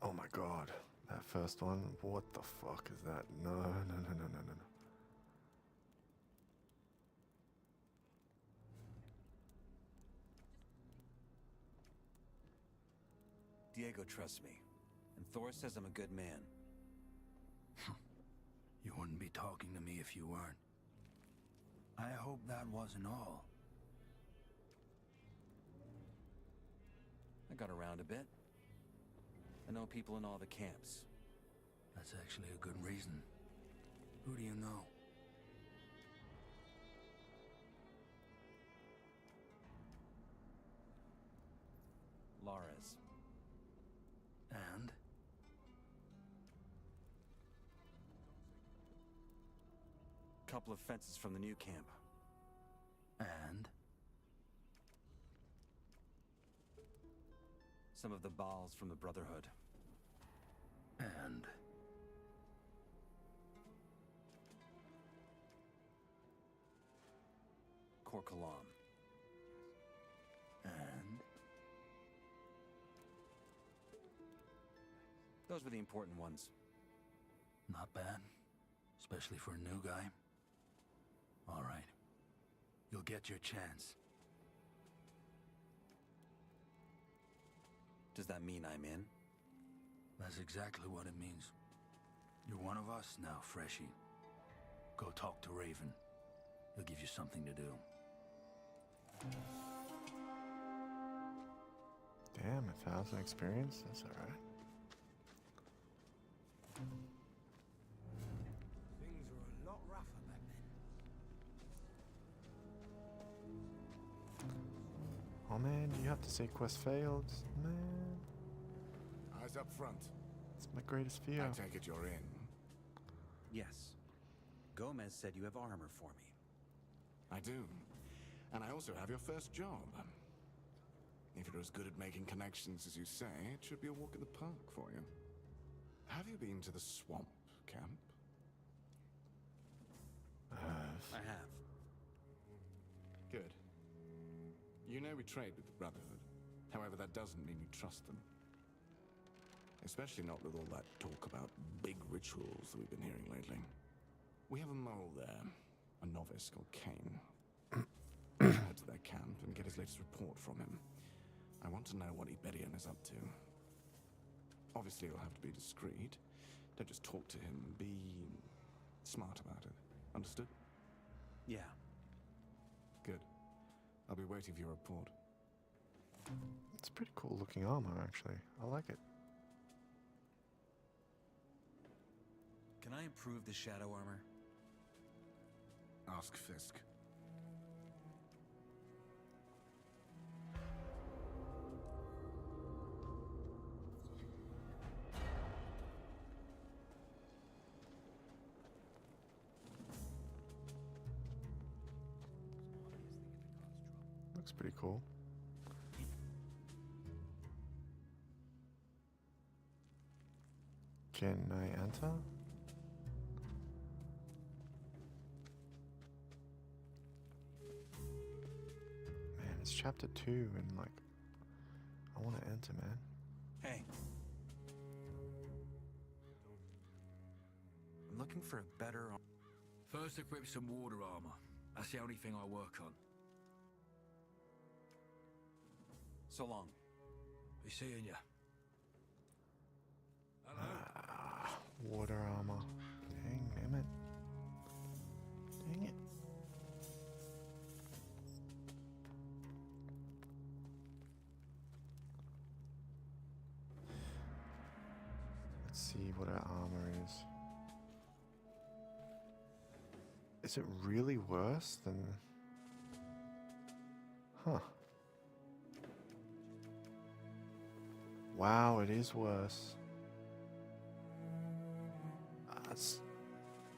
Oh my god. That first one, what the fuck is that? No, no, no, no, no, no, no. Diego trusts me, and Thor says I'm a good man. You wouldn't be talking to me if you weren't. I hope that wasn't all. I got around a bit. I know people in all the camps. That's actually a good reason. Who do you know? Lares. And? Couple of fences from the new camp. And? Some of the Baals from the Brotherhood. And? Korkalam. And? Those were the important ones. Not bad. Especially for a new guy. All right. You'll get your chance. Does that mean I'm in? That's exactly what it means. You're one of us now, Freshie. Go talk to Raven. He'll give you something to do. Damn, 1,000 experience? That's alright. Things were a lot rougher back then. Oh man, do you have to say quest failed? Man, Eyes up front. it's my greatest fear. I take it you're in. Yes. Gomez said you have armor for me. I do. And I also have your first job. If you're as good at making connections as you say, it should be a walk in the park for you. Have you been to the swamp camp? I have. Good. You know we trade with the Brotherhood. However, that doesn't mean you trust them. Especially not with all that talk about big rituals that we've been hearing lately. We have a mole there, a novice called Kane. Head to their camp and get his latest report from him. I want to know what Iberian is up to. Obviously, you'll have to be discreet. Don't just talk to him. Be smart about it. Understood? Yeah. Good. I'll be waiting for your report. It's pretty cool looking armor, actually. I like it. Can I improve the shadow armor? Ask Fisk. Looks pretty cool. Can I enter? Man, it's chapter 2 and like, I want to enter, man. Hey. I'm looking for a better... First equip some water armor. That's the only thing I work on. So long. Be seeing ya. Water armor. Dang, damn it. Dang it. Let's see what our armor is. Is it really worse than... Huh. Wow, it is worse.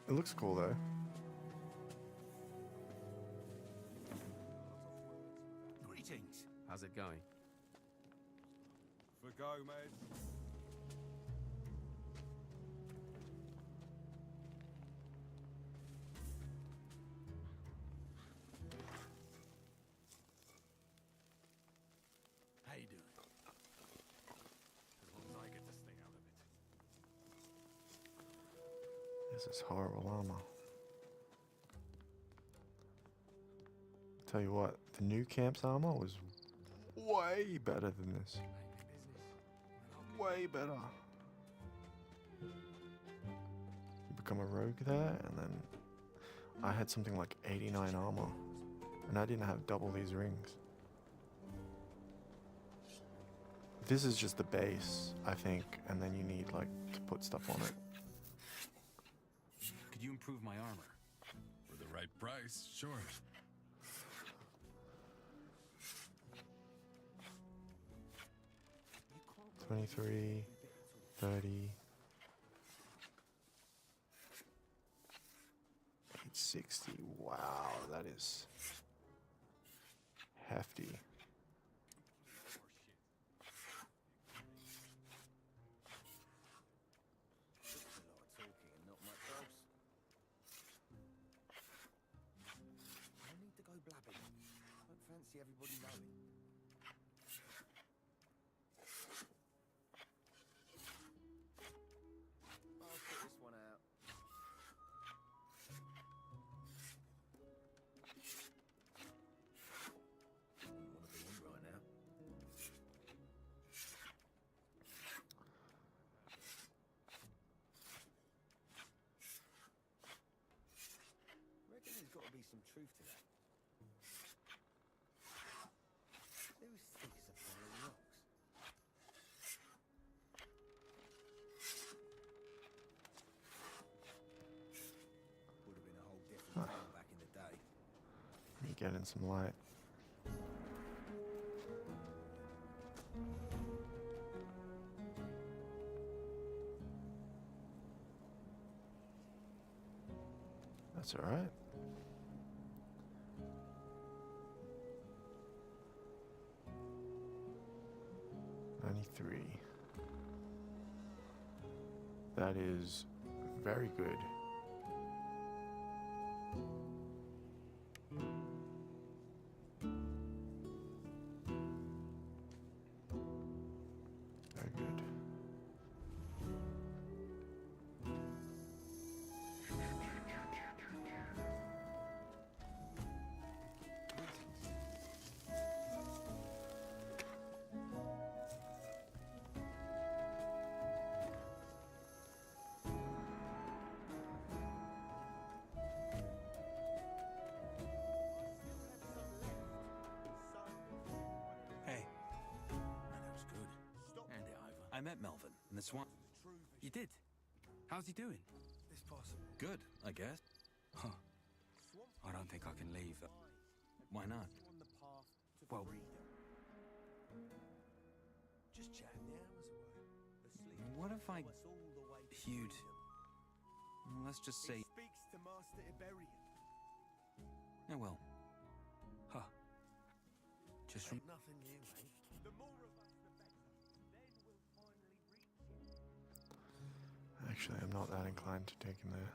It looks cool though. Greetings. How's it going? For go, Mage. How you doing? As long as I get to stay out of it. This is horrible armor. Tell you what, the new camp's armor was way better than this. Way better. You become a rogue there, and then I had something like 89 armor, and I didn't have double these rings. This is just the base, I think, and then you need like to put stuff on it. Could you improve my armor? For the right price, sure. 23, 30, 860. Wow, that is hefty. Everybody knowing. I'll put this one out. Wouldn't want to be in right now. Reckon there's got to be some truth to that. Those sticks are full of rocks. Would have been a whole different tale back in the day. Let me get in some light. That's all right. That is very good. met Melvin in the swamp. You did? How's he doing? It's possible. Good, I guess. Huh. I don't think I can leave. Why not? On the path to Well- freedom. Just chatting the hours away. Asleep. What if I... Us all the way to You'd... freedom. Let's just say... He speaks to Master Iberian. Oh, well. Huh. Just from... Ain't nothing new, mate. The more of us, the better. Then we'll finally reach it. Actually, I'm not that inclined to take him there.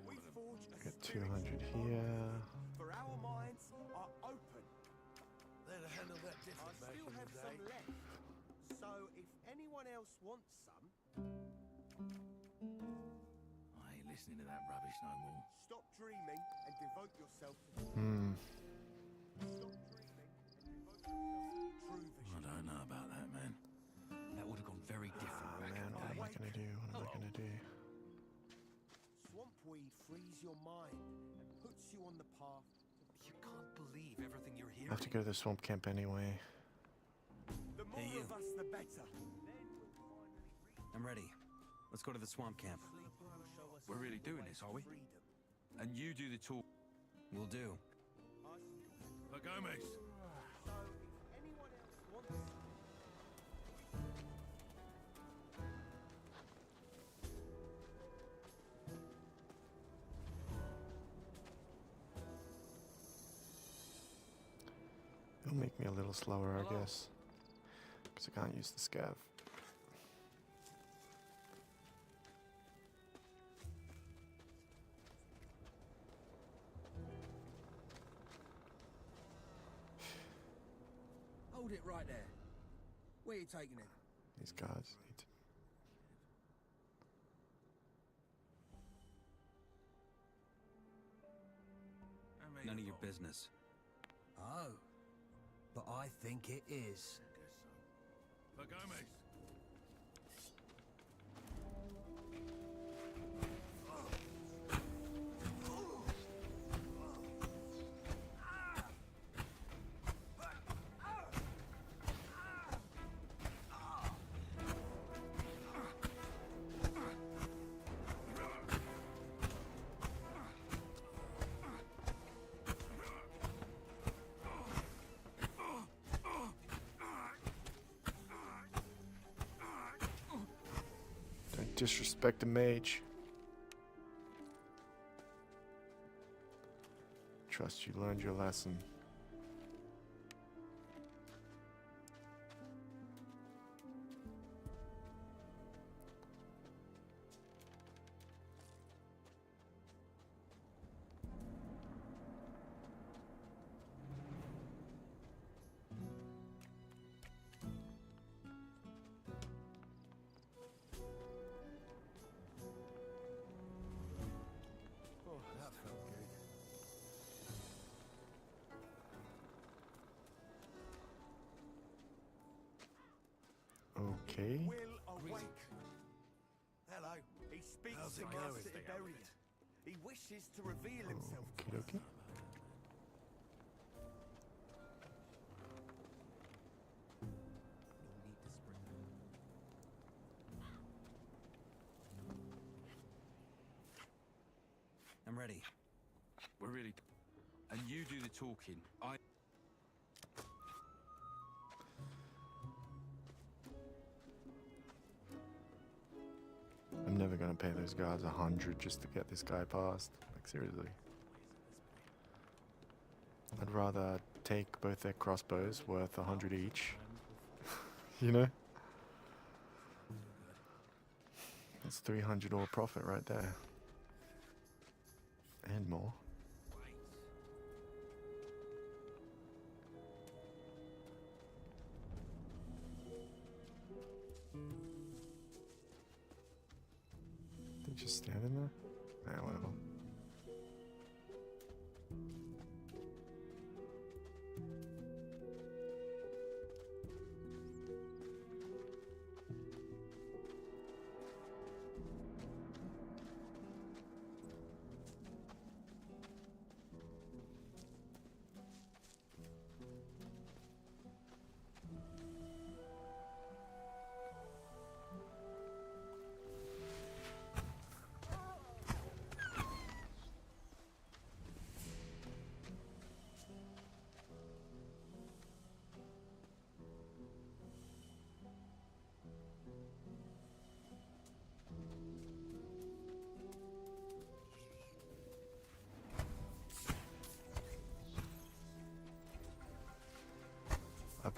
We forge a Get spiritual 200 bond, here. For our minds are open. They'd have handled that I different back still in the have day. some left. So if anyone else wants some, I ain't listening to that rubbish no more. stop dreaming and devote yourself to the Hmm. Stop dreaming and devote yourself to true I vision. don't know about that, man. That would have gone very different Oh back in man, the what day. am I gonna do? What am I gonna do? Swampweed frees your mind and puts you on the path. You can't believe everything you're I hearing. have to go to the swamp camp anyway. The more Hey, you. of us, the better. Then we'll finally reach I'm ready. Let's go to the swamp camp. We're really doing this, are we? freedom. And you do the talk. We'll do. For Gomez. So if anyone else wants some, It'll make me a little slower, I guess. Because I can't use the scav. Hold it right there. Where you taking it? These guards need to... None of your business. Oh. But I think it is. For Gomez. Don't disrespect the mage. Trust you learned your lesson. Oh, that felt good. Okay. will awake. Hello. He speaks How's to it going? Master Iberian. He wishes to reveal himself to Okie us. dokie. I'm ready. We're really... And you do the talking. I'm never gonna pay those guards 100 just to get this guy past. Like, seriously. I'd rather take both their crossbows worth 100 each. You know? That's 300 ore profit right there. And more. They're just standing there? Nah, whatever.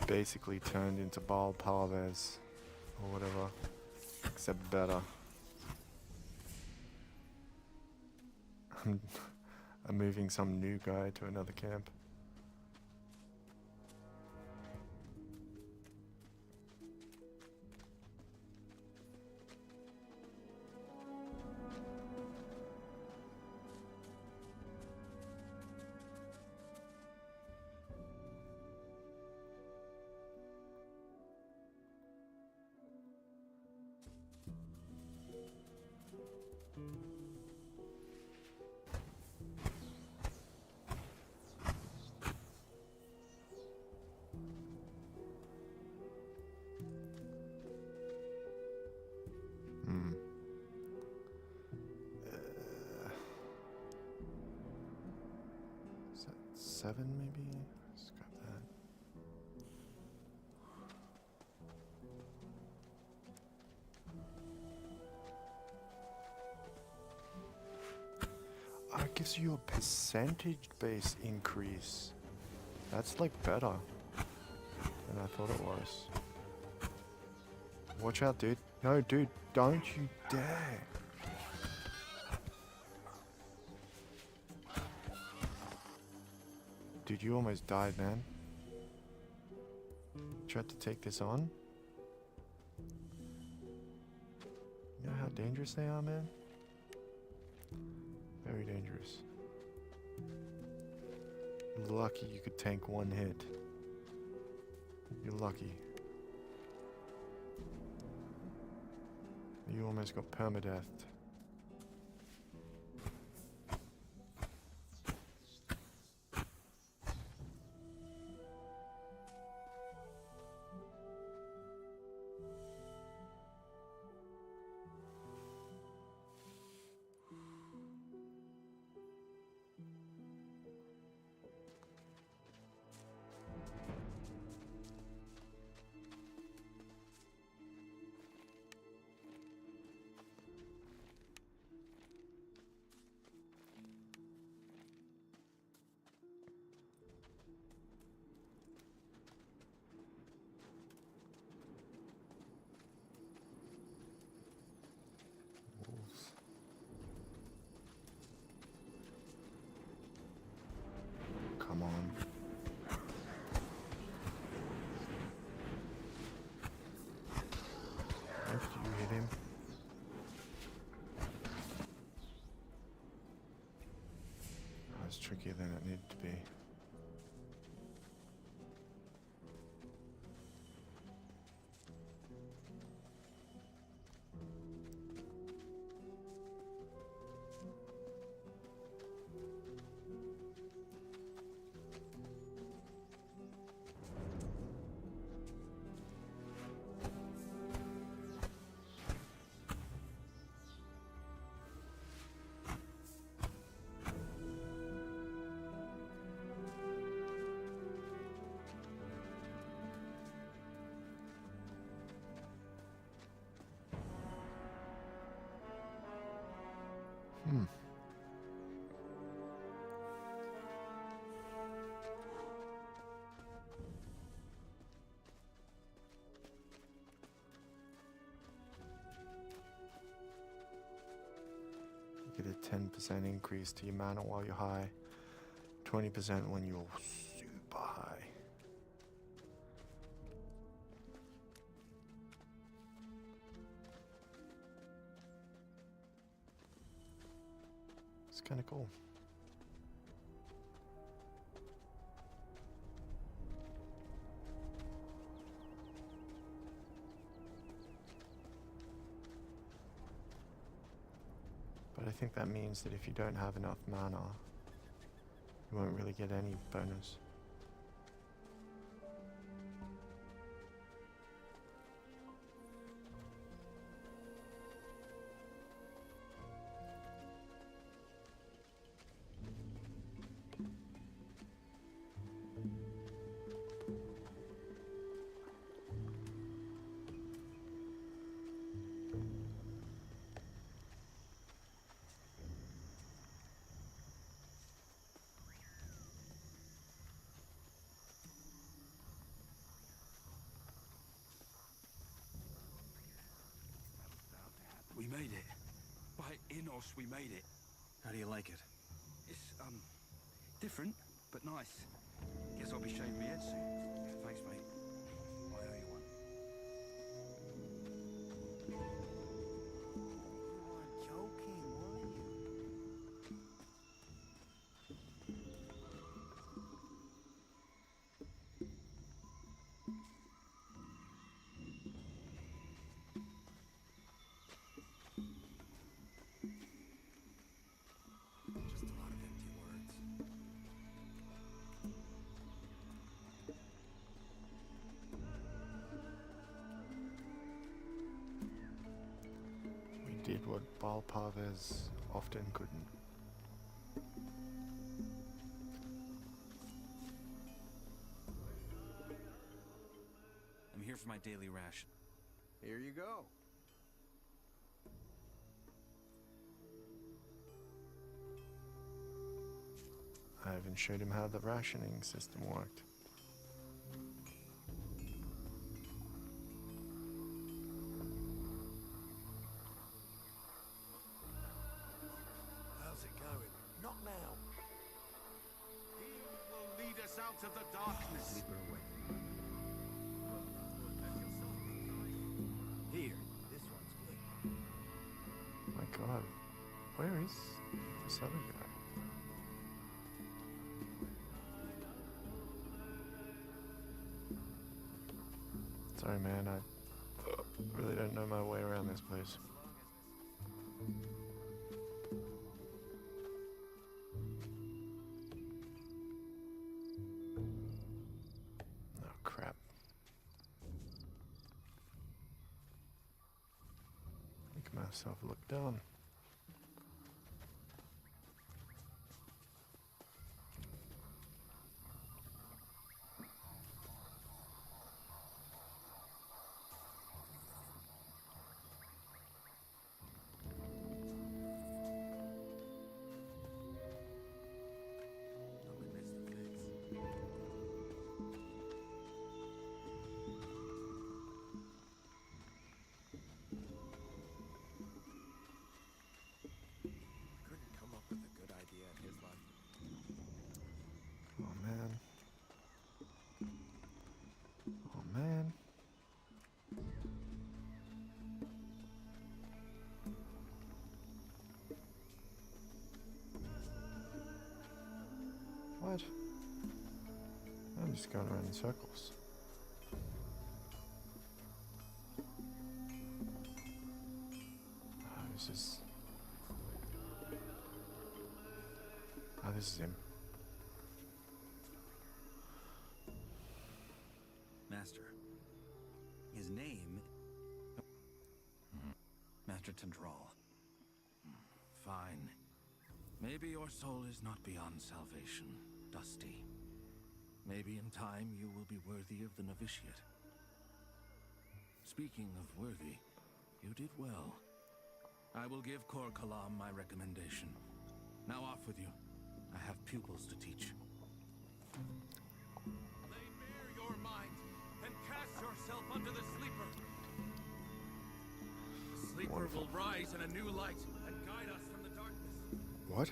basically turned into Baal Parvez or whatever, except better. I'm moving some new guy to another camp. Is that 7 maybe? Let's grab that. It gives you a percentage-based increase. That's like better than I thought it was. Watch out, dude. No, dude, don't you dare. Dude, you almost died, man. Tried to take this on. You know how dangerous they are, man? Very dangerous. You're lucky you could tank one hit. You're lucky. You almost got permadeath. Come on. After you hit him. That was trickier than it needed to be. Get a 10% increase to your mana while you're high. 20% when you're super high. It's kind of cool. But I think that means that if you don't have enough mana, you won't really get any bonus. Nos, we made it. How do you like it? It's, different, but nice. Guess I'll be shaving my head soon. Thanks, mate. I owe you one. You weren't joking, were you? Just a lot of empty words. We did what Balpavez often couldn't. I'm here for my daily ration. Here you go. I even showed him how the rationing system worked. How's it going? Not now. He will lead us out of the darkness. Sleeper away. Here, this one's good. My god, where is this other guy? Sorry man, I really don't know my way around this place. Oh crap. Make myself look dumb. Couldn't come up with a good idea in his life. Oh man. Oh man. What? I'm just going around in circles. Oh, this is... Oh, this is him. Master. His name... Master Tendral. Fine. Maybe your soul is not beyond salvation, Dusty. Maybe in time you will be worthy of the novitiate. Speaking of worthy, you did well. I will give Kor Kalam my recommendation. Now off with you. I have pupils to teach. Lay bare your mind and cast yourself under the sleeper. The sleeper Wonderful. will rise in a new light and guide us from the darkness. What?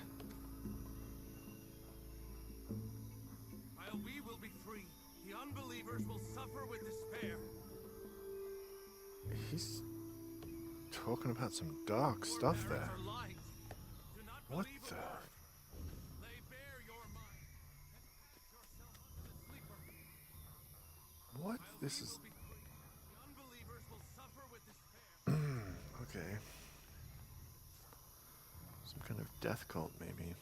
While we will be free, the unbelievers will suffer with despair. He's talking about some dark stuff Your there. merits are light. Do not What believe the? a word. Lay bare your mind and cast yourself under the sleeper. What? While This we is... will be free, the unbelievers will suffer with despair. Okay. Some kind of death cult, maybe.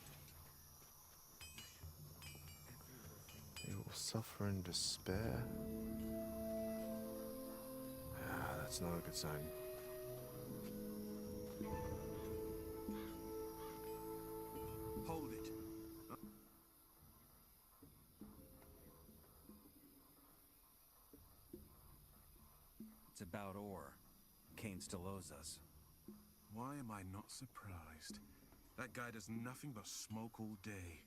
They will suffer in despair. Ah, that's not a good sign. Hold it. It's about ore. Kane still owes us. Why am I not surprised? That guy does nothing but smoke all day.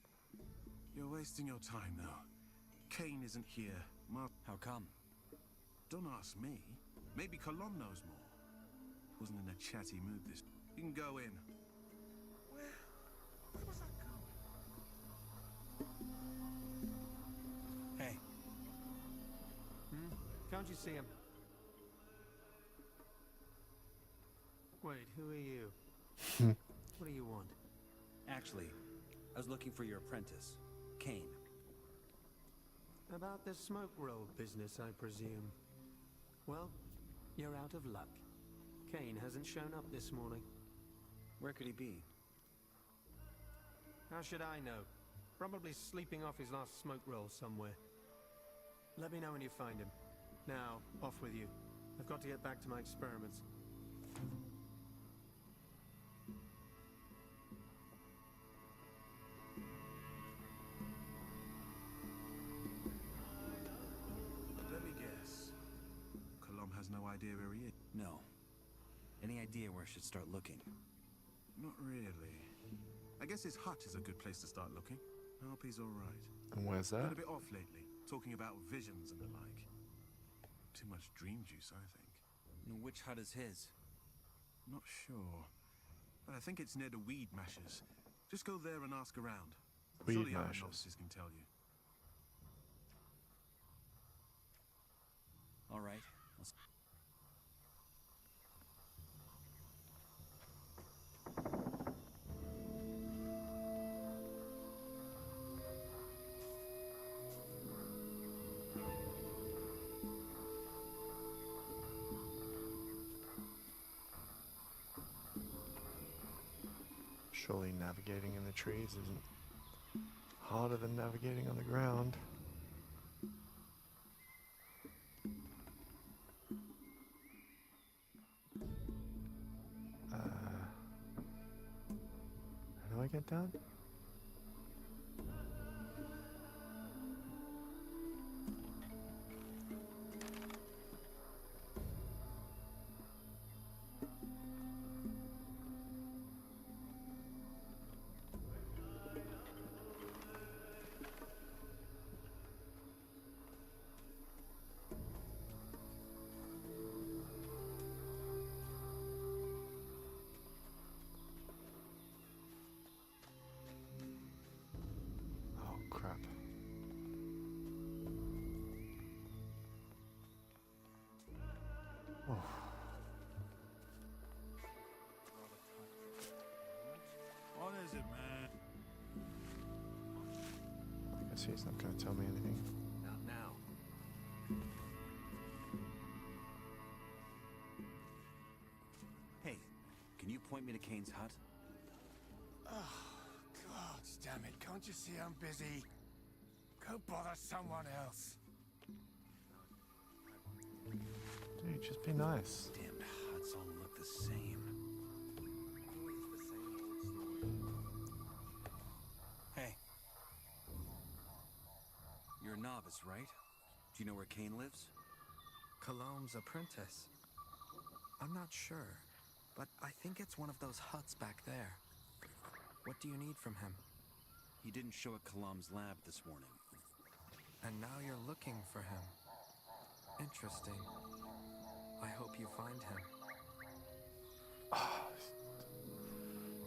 You're wasting your time, though. Kane isn't here. How come? Don't ask me. Maybe Colom knows more. Wasn't in a chatty mood this. You can go in. Where was that going? Hey. Can't you see him? Wait, who are you? What do you want? Actually, I was looking for your apprentice, Kane. About the smoke roll business, I presume. Well, you're out of luck. Kane hasn't shown up this morning. Where could he be? How should I know? Probably sleeping off his last smoke roll somewhere. Let me know when you find him. Now, off with you. I've got to get back to my experiments. Let me guess. Colom has no idea where he is. No. Any idea where I should start looking? Not really. I guess his hut is a good place to start looking. I hope he's alright. And where's that? Been a bit off lately, talking about visions and the like. Too much dream juice, I think. And which hut is his? Not sure. But I think it's near the weed mashers. Just go there and ask around. Weed Surely other mashers. novices can tell you. All right. Surely navigating in the trees isn't harder than navigating on the ground. How do I get down? Oh crap. Oh. What is it, man? I guess he's not going to tell me anything. Not now. Hey, can you point me to Kane's hut? Oh, God damn it. Can't you see I'm busy? Go bother someone else. Dude, just be nice. Damned huts all look the same. Hey. You're a novice, right? Do you know where Kane lives? Colom's apprentice? I'm not sure, but I think it's one of those huts back there. What do you need from him? He didn't show at Colom's lab this morning. And now you're looking for him. Interesting. I hope you find him.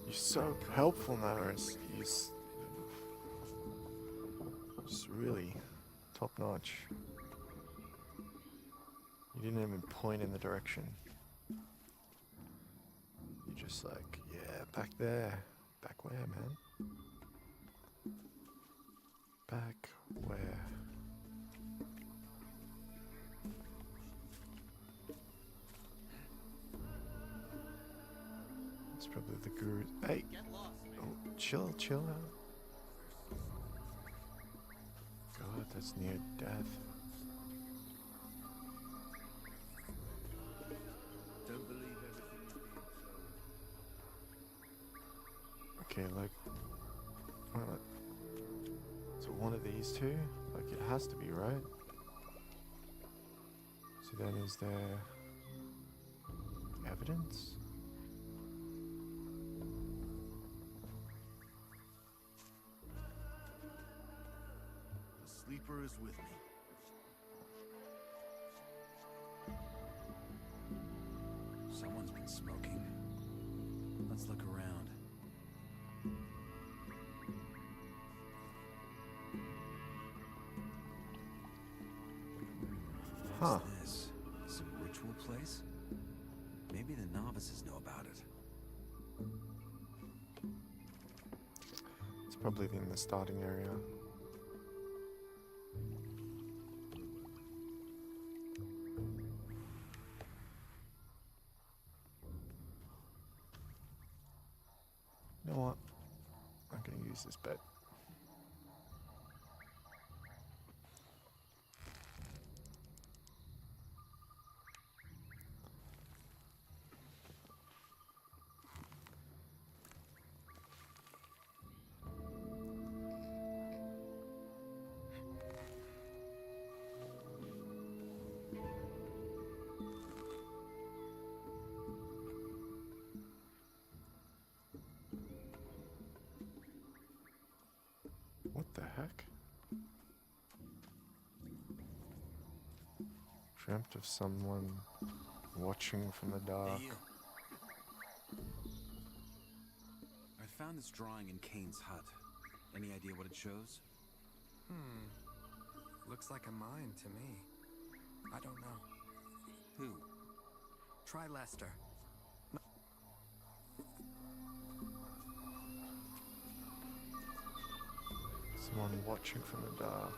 You're so helpful, Naris. He's just really top notch. You didn't even point in the direction. You're just like, yeah, back there. Back where, man? Back where? It's probably the guru. Hey! Oh, chill out. God, that's near death. Don't believe everything you're being told. Okay, like, so one of these two, like it has to be, right? So then is there evidence? The sleeper is with me. Someone's been smoking. Let's look around. Huh. What's this? Some ritual place? Maybe the novices know about it. It's probably in the starting area. You know what? I'm going to use this bed. What the heck? Dreamt of someone watching from the dark. Hey, you. I found this drawing in Kane's hut. Any idea what it shows? Looks like a mine to me. I don't know. Who? Try Lester. Someone watching from the dark.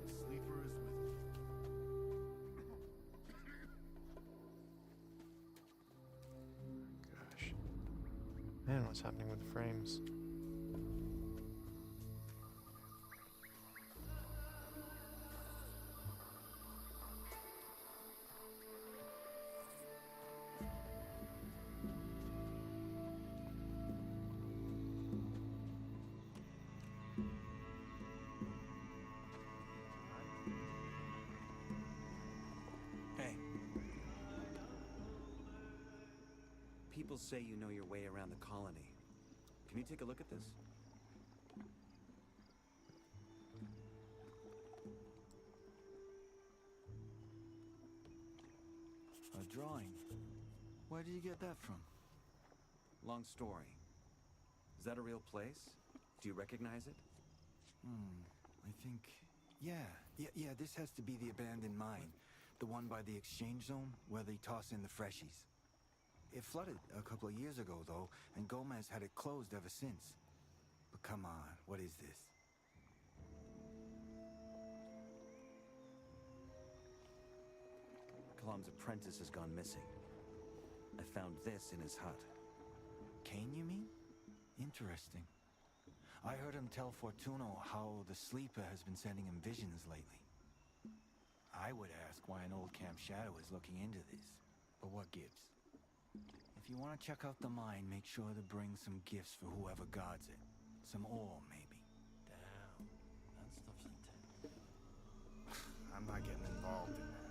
Sleeper is with me. Gosh. Man, what's happening with the frames? Hey. People say you know your way around the colony. Can you take a look at this? A drawing? Where did you get that from? Long story. Is that a real place? Do you recognize it? I think... Yeah, this has to be the abandoned mine. The one by the exchange zone, where they toss in the freshies. It flooded a couple of years ago, though, and Gomez had it closed ever since. But come on, what is this? Kalam's apprentice has gone missing. I found this in his hut. Kane, you mean? Interesting. I heard him tell Fortuno how the Sleeper has been sending him visions lately. I would ask why an old Camp Shadow is looking into this. But what gives? If you want to check out the mine, make sure to bring some gifts for whoever guards it. Some ore, maybe. Damn, that stuff's intense. I'm not getting involved in that.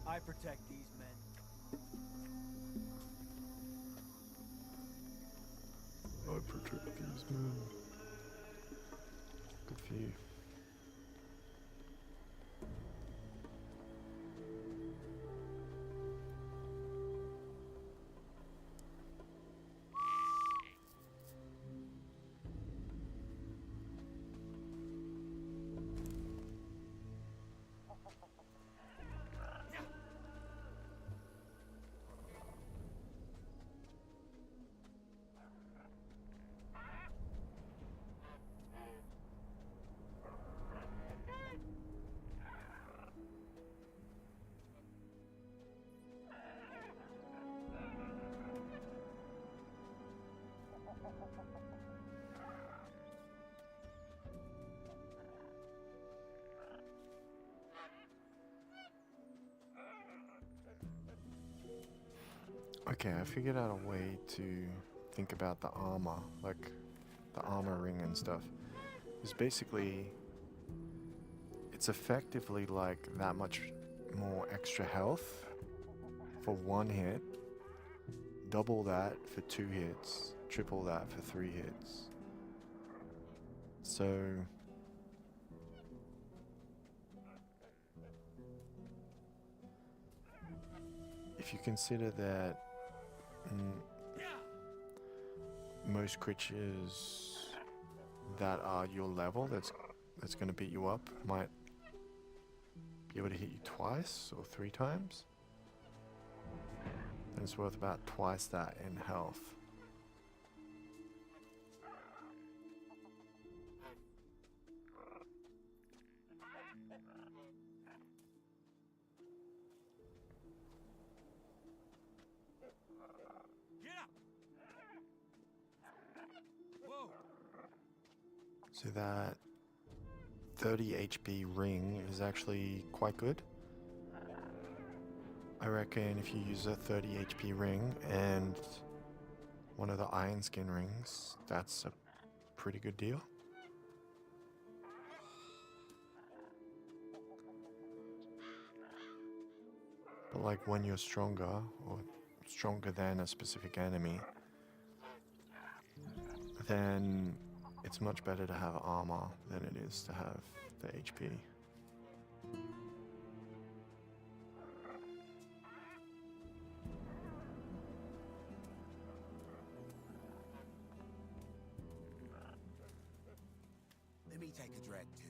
I protect these men. I protect these men. Good for you. Okay, I figured out a way to think about the armor, like the armor ring and stuff. It's basically, it's effectively like that much more extra health for one hit, double that for 2 hits, triple that for 3 hits. So if you consider that most creatures that are your level that's going to beat you up might be able to hit you twice or 3 times. And it's worth about twice that in health. So that 30 HP ring is actually quite good. I reckon if you use a 30 HP ring and one of the iron skin rings, that's a pretty good deal. But like when you're stronger, or stronger than a specific enemy, then it's much better to have armor than it is to have the HP. Let me take a drag too.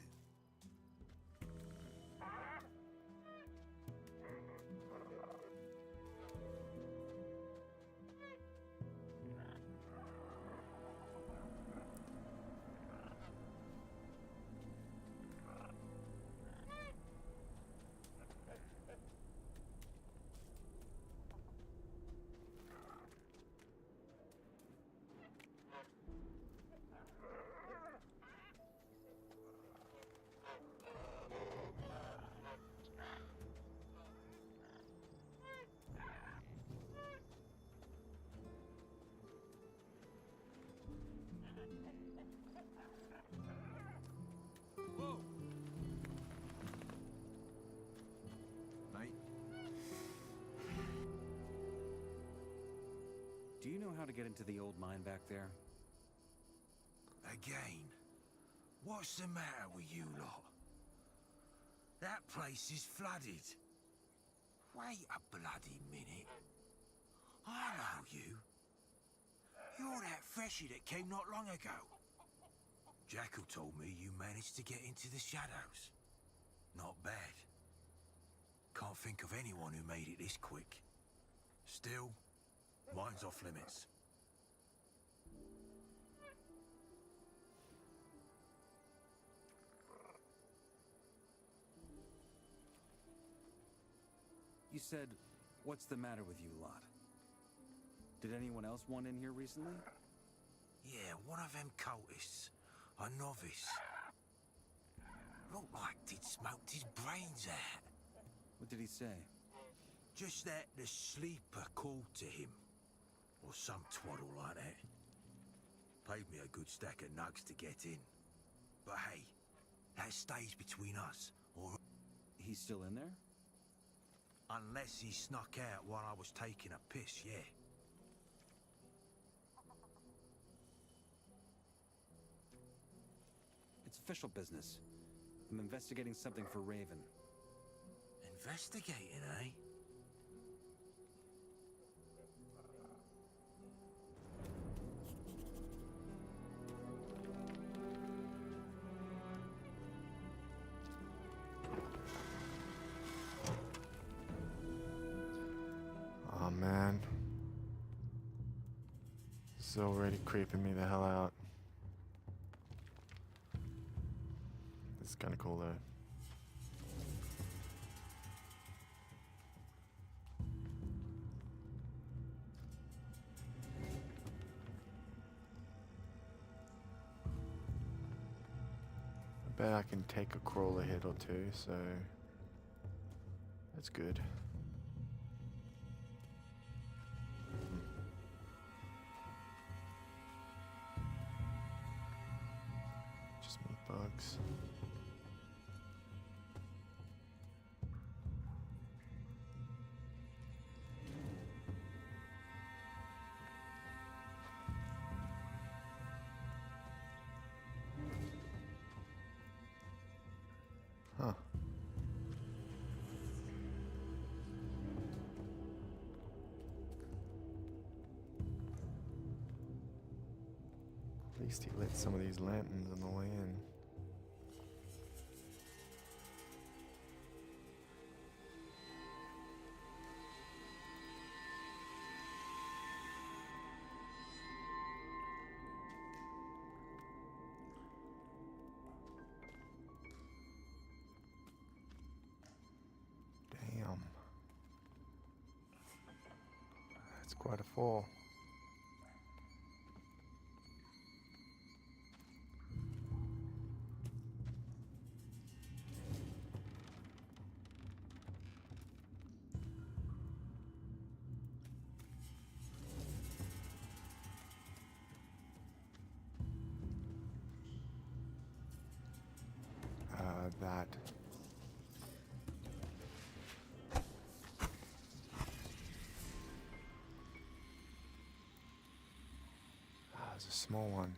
Do you know how to get into the old mine back there? Again? What's the matter with you lot? That place is flooded. Wait a bloody minute. I know you. You're that freshie that came not long ago. Jackal told me you managed to get into the shadows. Not bad. Can't think of anyone who made it this quick. Still, mine's off limits. You said, what's the matter with you lot? Did anyone else want in here recently? Yeah, one of them cultists. A novice. Looked like he'd smoked his brains out. What did he say? Just that the sleeper called to him. Or some twaddle like that. Paid me a good stack of nugs to get in. But hey, that stays between us, or... He's still in there? Unless he snuck out while I was taking a piss, yeah. It's official business. I'm investigating something for Raven. Investigating, eh? Oh man. This is already creeping me the hell out. It's kinda cool though. I bet I can take a crawler hit or two, so that's good. Just meat bugs. Huh. At least he lit some of these lanterns on the way in. Damn. That's quite a fall. That. It's a small one.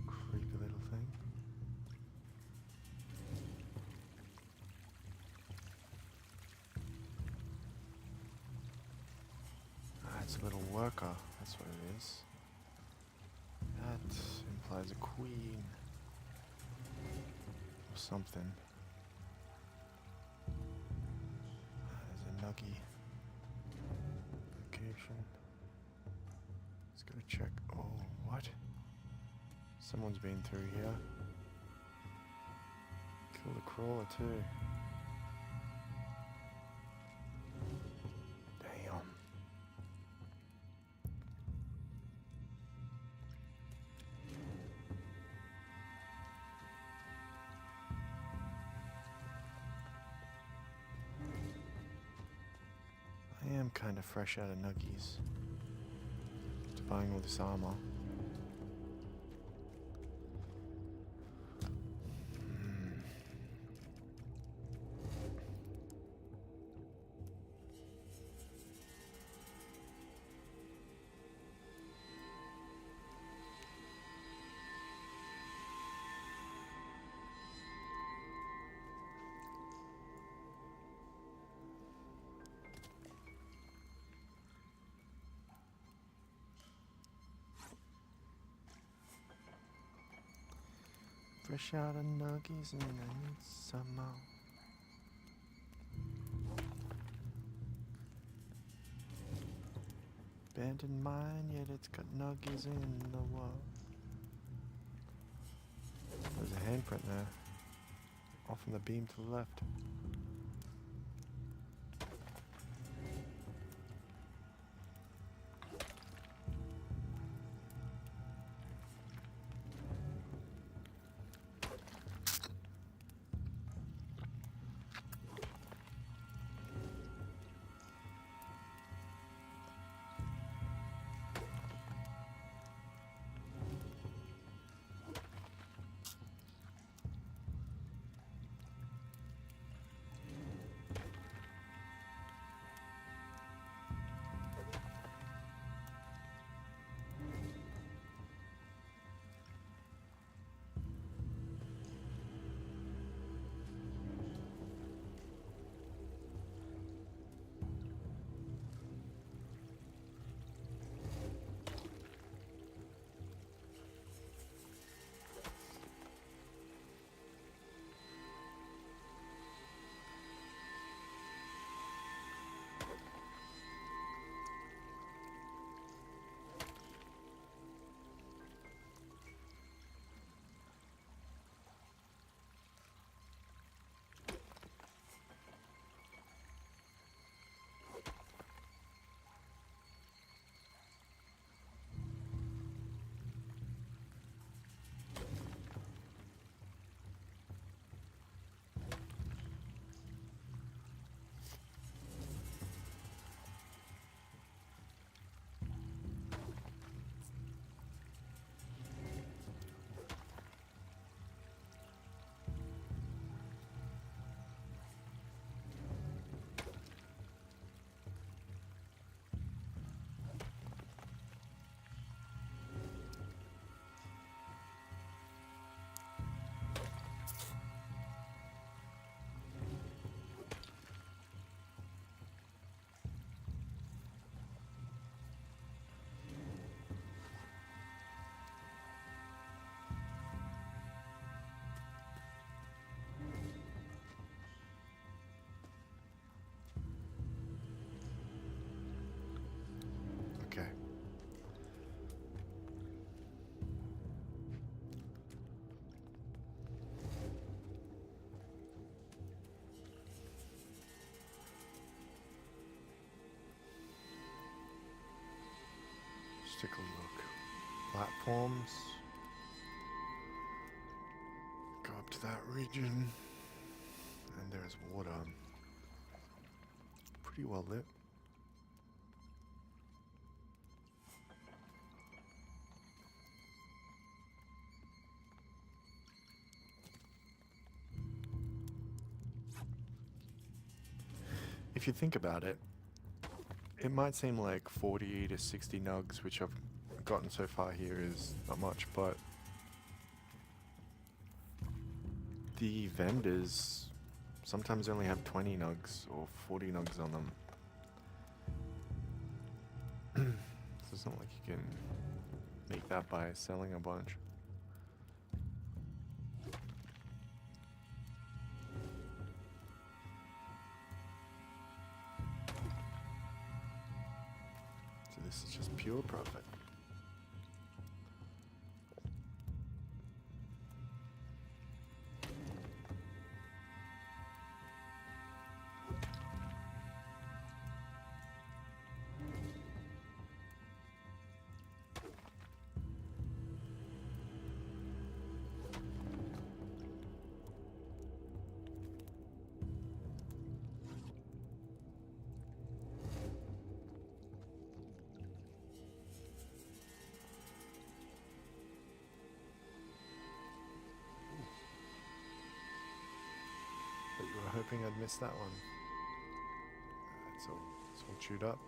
Creepy little thing. It's a little worker, that's what it is. That implies a queen. Or something. There's a nuggy. Location. Let's go check. Oh, what? Someone's been through here. Killed a crawler too. I am kind of fresh out of nuggies after buying all this armor. Fresh out of nuggies and I need some more. Abandoned mine, yet it's got nuggies in the wall. There's a handprint there. Off on the beam to the left. take a look. Platforms. Go up to that region. And there's water. Pretty well lit. If you think about it, it might seem like 40 to 60 nugs, which I've gotten so far here, is not much, but the vendors sometimes only have 20 nugs or 40 nugs on them. So it's not like you can make that by selling a bunch. So this is just pure profit. But you were hoping I'd miss that one. It's all chewed up.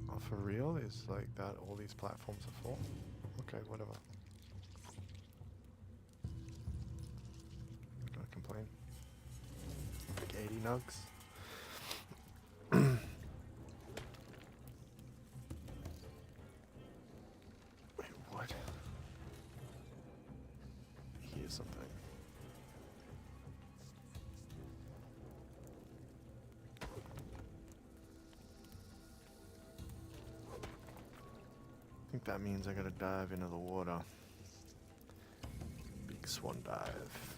Oh, for real? Is like that all these platforms are for? Okay, whatever. Not gonna complain. Like 80 nugs. Wait, what? I hear something. I think that means I gotta dive into the water. Big swan dive.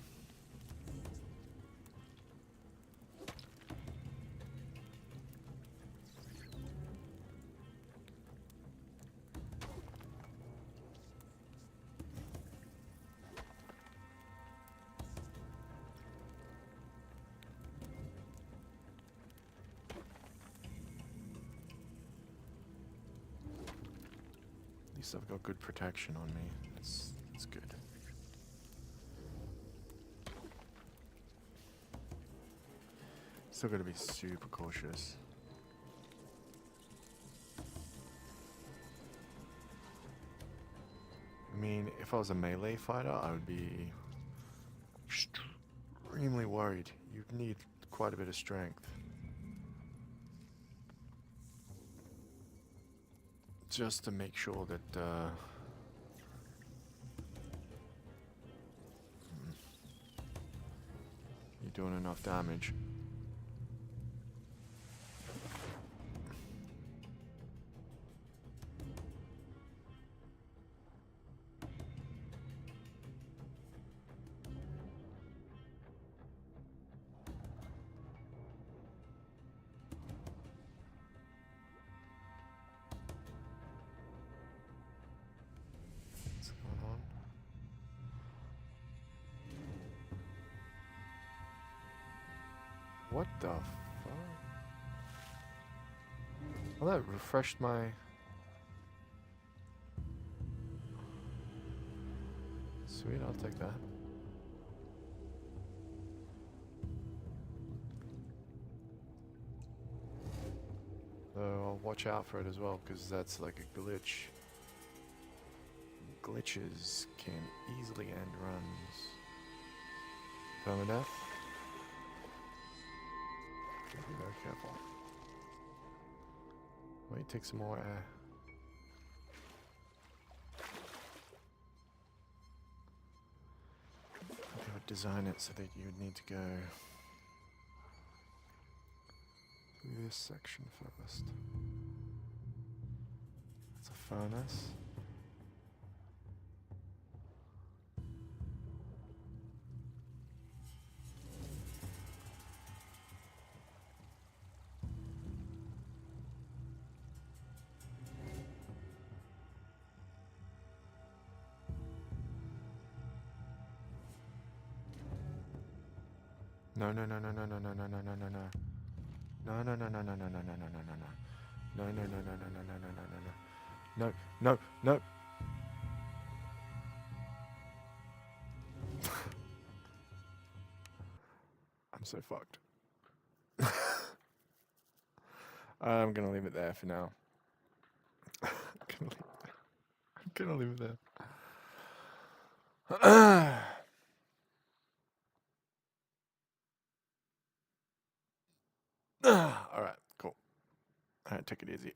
At least I've got good protection on me. It's good. Still gotta be super cautious. I mean, if I was a melee fighter, I would be extremely worried. You'd need quite a bit of strength. Just to make sure that you're doing enough damage. What's going on? What the fuck? Well, that refreshed my... Sweet, I'll take that. Though I'll watch out for it as well, because that's like a glitch. Glitches can easily end runs. Permadeath. Be very careful. Wait, take some more air. They would design it so that you would need to go through this section first. It's a furnace. No, no, no, no, no, no, no, no, no, no, no, no. No, no, no, no, no, no, no, no, no, no, no, no. No, no, no, no, no, no, no, no, no, no, no. No, no, no. I'm so fucked. I'm gonna leave it there for now. I'm gonna leave it there. Alright, cool. Alright, take it easy.